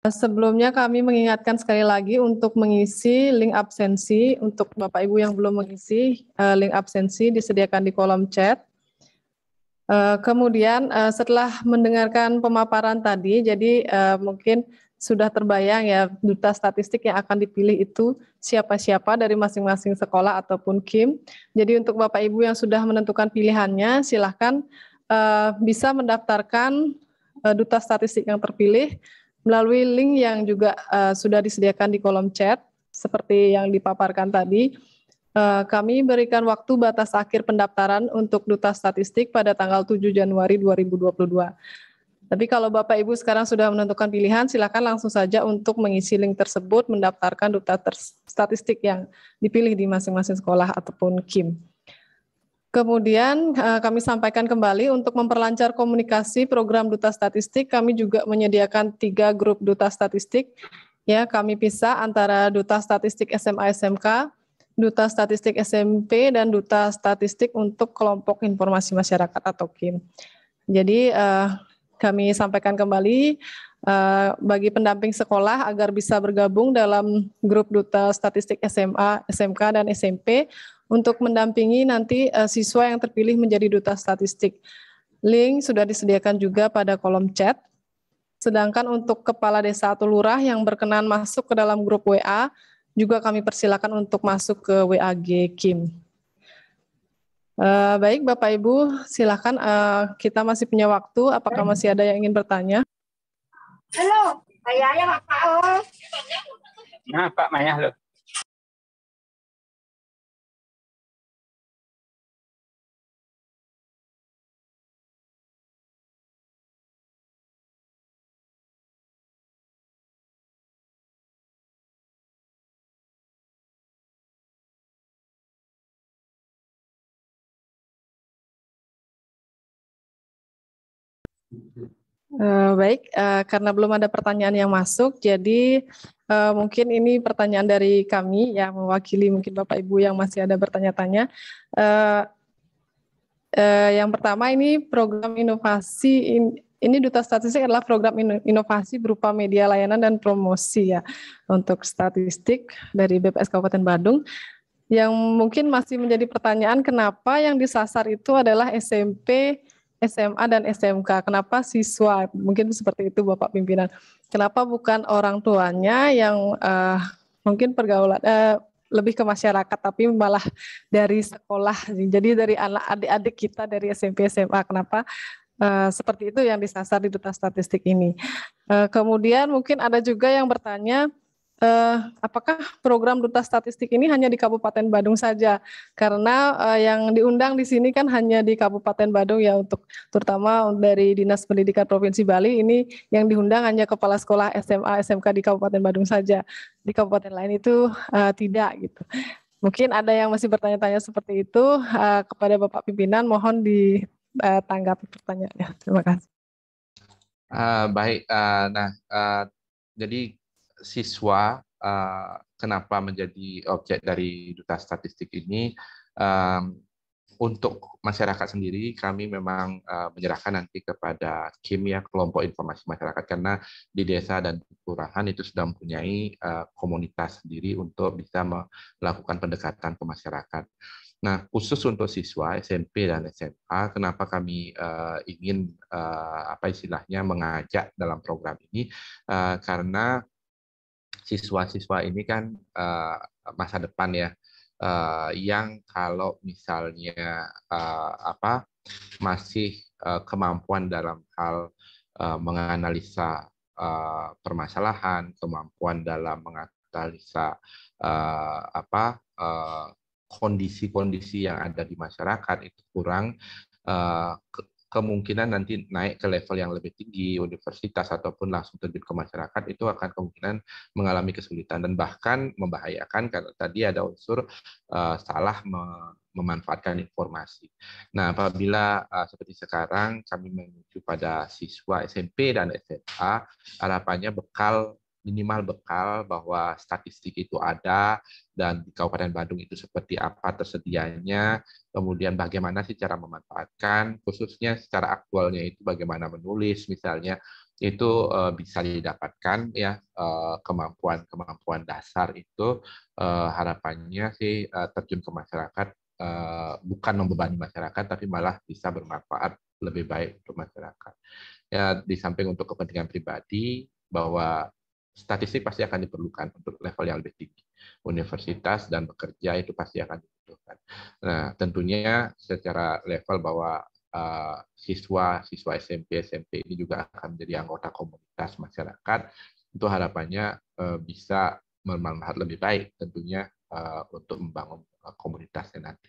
[SPEAKER 1] Sebelumnya kami mengingatkan sekali lagi untuk mengisi link absensi. Untuk Bapak Ibu yang belum mengisi link absensi disediakan di kolom chat. Kemudian setelah mendengarkan pemaparan tadi, jadi mungkin sudah terbayang ya duta statistik yang akan dipilih itu siapa-siapa dari masing-masing sekolah ataupun KIM. Jadi untuk Bapak Ibu yang sudah menentukan pilihannya, silahkan bisa mendaftarkan duta statistik yang terpilih melalui link yang juga sudah disediakan di kolom chat, seperti yang dipaparkan tadi. Kami berikan waktu batas akhir pendaftaran untuk duta statistik pada tanggal 7 Januari 2022. Tapi kalau Bapak Ibu sekarang sudah menentukan pilihan, silakan langsung saja untuk mengisi link tersebut, mendaftarkan duta statistik yang dipilih di masing-masing sekolah ataupun KIM. Kemudian kami sampaikan kembali untuk memperlancar komunikasi program duta statistik, kami juga menyediakan 3 grup duta statistik. Ya, kami pisah antara duta statistik SMA SMK, duta statistik SMP, dan duta statistik untuk kelompok informasi masyarakat atau KIM. Jadi kami sampaikan kembali bagi pendamping sekolah agar bisa bergabung dalam grup duta statistik SMA, SMK, dan SMP untuk mendampingi nanti siswa yang terpilih menjadi duta statistik. Link sudah disediakan juga pada kolom chat. Sedangkan untuk kepala desa atau lurah yang berkenan masuk ke dalam grup WA, juga kami persilakan untuk masuk ke WAG KIM. Baik Bapak Ibu, silakan kita masih punya waktu. Apakah masih ada yang ingin bertanya?
[SPEAKER 14] Halo, saya Pak.
[SPEAKER 15] Nah, Pak Maya, halo.
[SPEAKER 1] Baik, karena belum ada pertanyaan yang masuk, jadi mungkin ini pertanyaan dari kami yang mewakili mungkin Bapak Ibu yang masih ada bertanya-tanya. Yang pertama ini program inovasi, ini duta statistik adalah program inovasi berupa media layanan dan promosi ya untuk statistik dari BPS Kabupaten Badung. Yang mungkin masih menjadi pertanyaan, kenapa yang disasar itu adalah SMP, SMA, dan SMK. Kenapa siswa? Mungkin seperti itu Bapak Pimpinan. Kenapa bukan orang tuanya yang mungkin pergaulan lebih ke masyarakat, tapi malah dari sekolah. Jadi dari anak adik-adik kita dari SMP, SMA. Kenapa seperti itu yang disasar di duta statistik ini? Kemudian mungkin ada juga yang bertanya, apakah program duta statistik ini hanya di Kabupaten Badung saja? Karena yang diundang di sini kan hanya di Kabupaten Badung ya, untuk terutama dari Dinas Pendidikan Provinsi Bali ini yang diundang hanya kepala sekolah SMA, SMK di Kabupaten Badung saja. Di kabupaten lain itu tidak gitu. Mungkin ada yang masih bertanya-tanya seperti itu, kepada Bapak Pimpinan mohon ditanggapi pertanyaannya. Terima kasih.
[SPEAKER 4] Baik, jadi siswa kenapa menjadi objek dari duta statistik ini, untuk masyarakat sendiri kami memang menyerahkan nanti kepada KIM ya, kelompok informasi masyarakat, karena di desa dan kelurahan itu sudah mempunyai komunitas sendiri untuk bisa melakukan pendekatan ke masyarakat. Nah, khusus untuk siswa SMP dan SMA, kenapa kami ingin mengajak dalam program ini, karena siswa-siswa ini kan masa depan ya, yang kalau misalnya masih kemampuan dalam hal menganalisa permasalahan, kemampuan dalam menganalisa kondisi-kondisi yang ada di masyarakat itu kurang, kemungkinan nanti naik ke level yang lebih tinggi, universitas ataupun langsung terjun ke masyarakat, itu akan kemungkinan mengalami kesulitan dan bahkan membahayakan karena tadi ada unsur salah memanfaatkan informasi. Nah, apabila seperti sekarang kami menuju pada siswa SMP dan SMA, harapannya minimal bekal bahwa statistik itu ada dan di Kabupaten Badung itu seperti apa tersedianya, kemudian bagaimana sih cara memanfaatkan, khususnya secara aktualnya itu bagaimana menulis misalnya itu bisa didapatkan ya, kemampuan dasar itu harapannya sih terjun ke masyarakat, bukan membebani masyarakat tapi malah bisa bermanfaat lebih baik untuk masyarakat. Ya, di samping untuk kepentingan pribadi bahwa statistik pasti akan diperlukan untuk level yang lebih tinggi. Universitas dan bekerja itu pasti akan dibutuhkan. Nah, tentunya secara level bahwa siswa SMP ini juga akan menjadi anggota komunitas masyarakat, itu harapannya bisa bermanfaat lebih baik tentunya untuk membangun komunitasnya nanti.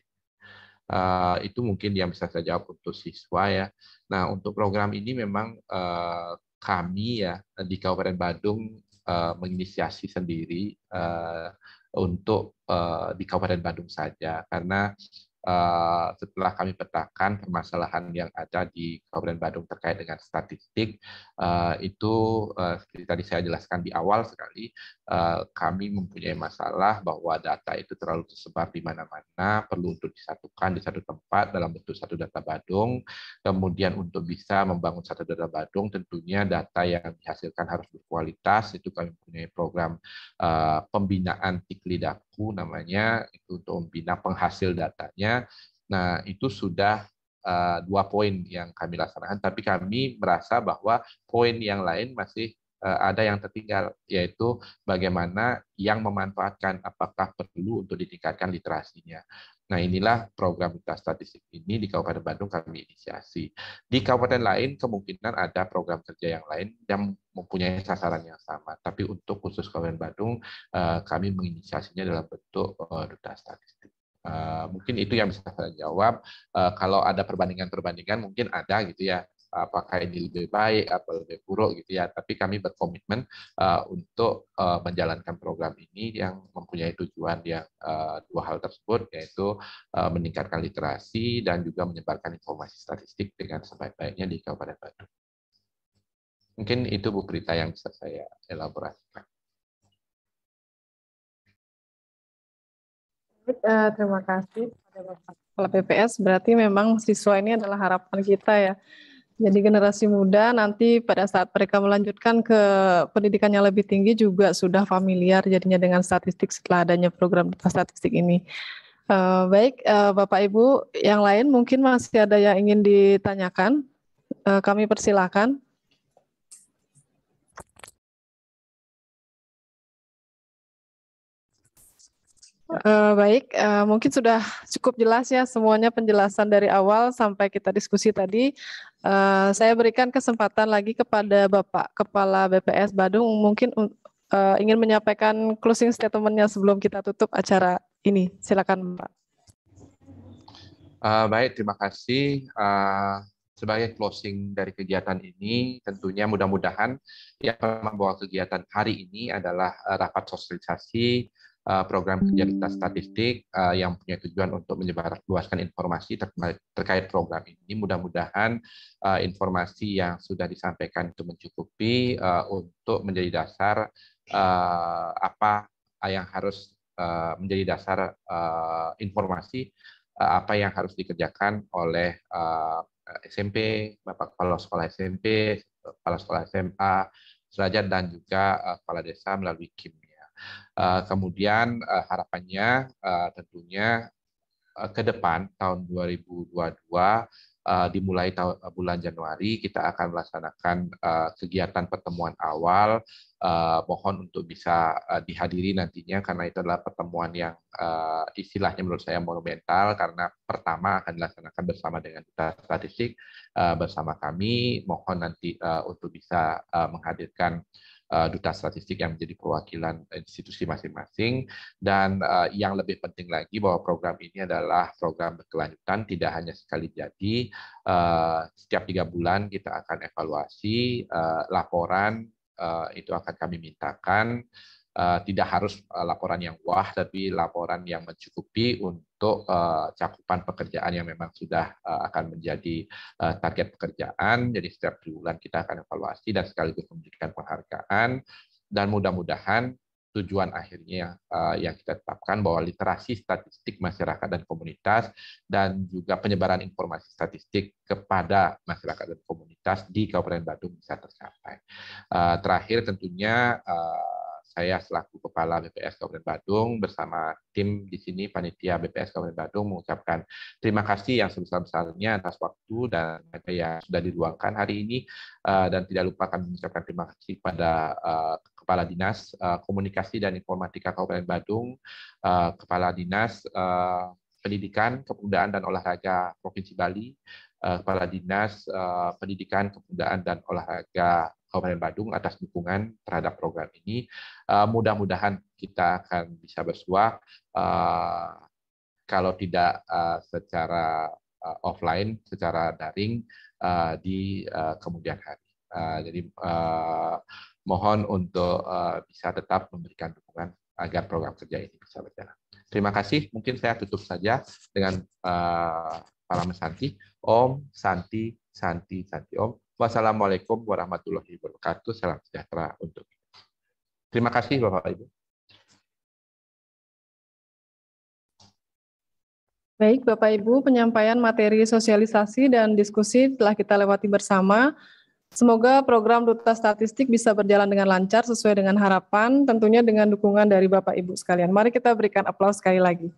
[SPEAKER 4] Itu mungkin yang bisa saya jawab untuk siswa ya. Nah, untuk program ini memang kami ya di Kabupaten Badung menginisiasi sendiri untuk di Kabupaten Badung saja, karena setelah kami petakan permasalahan yang ada di Kabupaten Badung terkait dengan statistik, itu seperti tadi saya jelaskan di awal sekali, kami mempunyai masalah bahwa data itu terlalu tersebar di mana-mana, perlu untuk disatukan di satu tempat dalam bentuk satu data Badung. Kemudian untuk bisa membangun satu data Badung, tentunya data yang dihasilkan harus berkualitas. Itu kami mempunyai program pembinaan Tiklidaku namanya, itu untuk membina penghasil datanya. Nah, itu sudah 2 poin yang kami laksanakan, tapi kami merasa bahwa poin yang lain masih ada yang tertinggal, yaitu bagaimana yang memanfaatkan, apakah perlu untuk ditingkatkan literasinya. Nah, inilah program data statistik ini di Kabupaten Badung kami inisiasi. Di kabupaten lain kemungkinan ada program kerja yang lain yang mempunyai sasaran yang sama, tapi untuk khusus Kabupaten Badung kami menginisiasinya dalam bentuk duta statistik. Mungkin itu yang bisa saya jawab. Kalau ada perbandingan-perbandingan mungkin ada gitu ya, apakah ini lebih baik atau lebih buruk gitu ya, tapi kami berkomitmen untuk menjalankan program ini yang mempunyai tujuan yang 2 hal tersebut, yaitu meningkatkan literasi dan juga menyebarkan informasi statistik dengan sebaik-baiknya di Kabupaten Badung. Mungkin itu Bu Prita yang bisa saya elaborasikan.
[SPEAKER 1] Terima kasih kepada Bapak Kepala BPS. Berarti memang siswa ini adalah harapan kita ya. Jadi generasi muda nanti pada saat mereka melanjutkan ke pendidikan yang lebih tinggi juga sudah familiar jadinya dengan statistik setelah adanya program statistik ini. Baik, Bapak Ibu yang lain mungkin masih ada yang ingin ditanyakan. Kami persilakan. Baik, mungkin sudah cukup jelas ya semuanya penjelasan dari awal sampai kita diskusi tadi. Saya berikan kesempatan lagi kepada Bapak Kepala BPS Badung, mungkin ingin menyampaikan closing statement-nya sebelum kita tutup acara ini. Silakan Pak.
[SPEAKER 4] Baik, terima kasih. Sebagai closing dari kegiatan ini, tentunya mudah-mudahan yang membawa kegiatan hari ini adalah rapat sosialisasi program kerja data statistik yang punya tujuan untuk menyebarluaskan informasi terkait program ini. Mudah-mudahan informasi yang sudah disampaikan itu mencukupi untuk menjadi dasar apa yang harus menjadi dasar informasi apa yang harus dikerjakan oleh SMP, Bapak Kepala Sekolah SMP, Kepala Sekolah SMA, sederajat dan juga Kepala Desa melalui KIM. Kemudian harapannya tentunya ke depan tahun 2022 dimulai bulan Januari kita akan melaksanakan kegiatan pertemuan awal. Mohon untuk bisa dihadiri nantinya karena itu adalah pertemuan yang istilahnya menurut saya monumental karena pertama akan dilaksanakan bersama dengan duta statistik bersama kami. Mohon nanti untuk bisa menghadirkan duta statistik yang menjadi perwakilan institusi masing-masing, dan yang lebih penting lagi bahwa program ini adalah program berkelanjutan, tidak hanya sekali jadi. Setiap 3 bulan kita akan evaluasi laporan, itu akan kami mintakan. Tidak harus laporan yang wah, tapi laporan yang mencukupi untuk cakupan pekerjaan yang memang sudah akan menjadi target pekerjaan. Jadi setiap bulan kita akan evaluasi dan sekaligus memberikan penghargaan. Dan mudah-mudahan tujuan akhirnya yang kita tetapkan bahwa literasi statistik masyarakat dan komunitas dan juga penyebaran informasi statistik kepada masyarakat dan komunitas di Kabupaten Badung bisa tercapai. Terakhir tentunya saya selaku Kepala BPS Kabupaten Badung bersama tim di sini panitia BPS Kabupaten Badung mengucapkan terima kasih yang sebesar-besarnya atas waktu dan yang sudah diluangkan hari ini, dan tidak lupa kami mengucapkan terima kasih pada Kepala Dinas Komunikasi dan Informatika Kabupaten Badung, Kepala Dinas Pendidikan, Kepemudaan dan Olahraga Provinsi Bali, Kepala Dinas Pendidikan, Kepemudaan dan Olahraga Kabupaten Badung atas dukungan terhadap program ini. Mudah-mudahan kita akan bisa bersuah, kalau tidak secara offline, secara daring di kemudian hari. Jadi mohon untuk bisa tetap memberikan dukungan agar program kerja ini bisa berjalan. Terima kasih. Mungkin saya tutup saja dengan Para Santi. Om Santi Santi Santi Om. Wassalamualaikum warahmatullahi wabarakatuh. Salam sejahtera untuk kita. Terima kasih Bapak Ibu.
[SPEAKER 1] Baik Bapak Ibu, penyampaian materi sosialisasi dan diskusi telah kita lewati bersama. Semoga program Duta Statistik bisa berjalan dengan lancar sesuai dengan harapan, tentunya dengan dukungan dari Bapak Ibu sekalian. Mari kita berikan aplaus sekali lagi.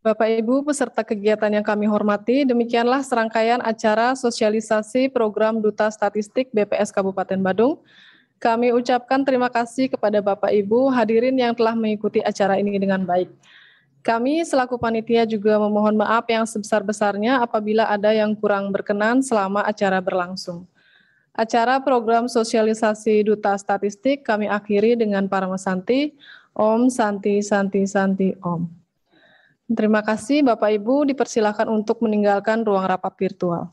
[SPEAKER 1] Bapak Ibu peserta kegiatan yang kami hormati, demikianlah serangkaian acara sosialisasi program Duta Statistik BPS Kabupaten Badung. Kami ucapkan terima kasih kepada Bapak Ibu hadirin yang telah mengikuti acara ini dengan baik. Kami selaku panitia juga memohon maaf yang sebesar-besarnya apabila ada yang kurang berkenan selama acara berlangsung. Acara program sosialisasi Duta Statistik kami akhiri dengan Para Santi. Om Santi Santi Santi Om. Terima kasih Bapak Ibu, dipersilakan untuk meninggalkan ruang rapat virtual.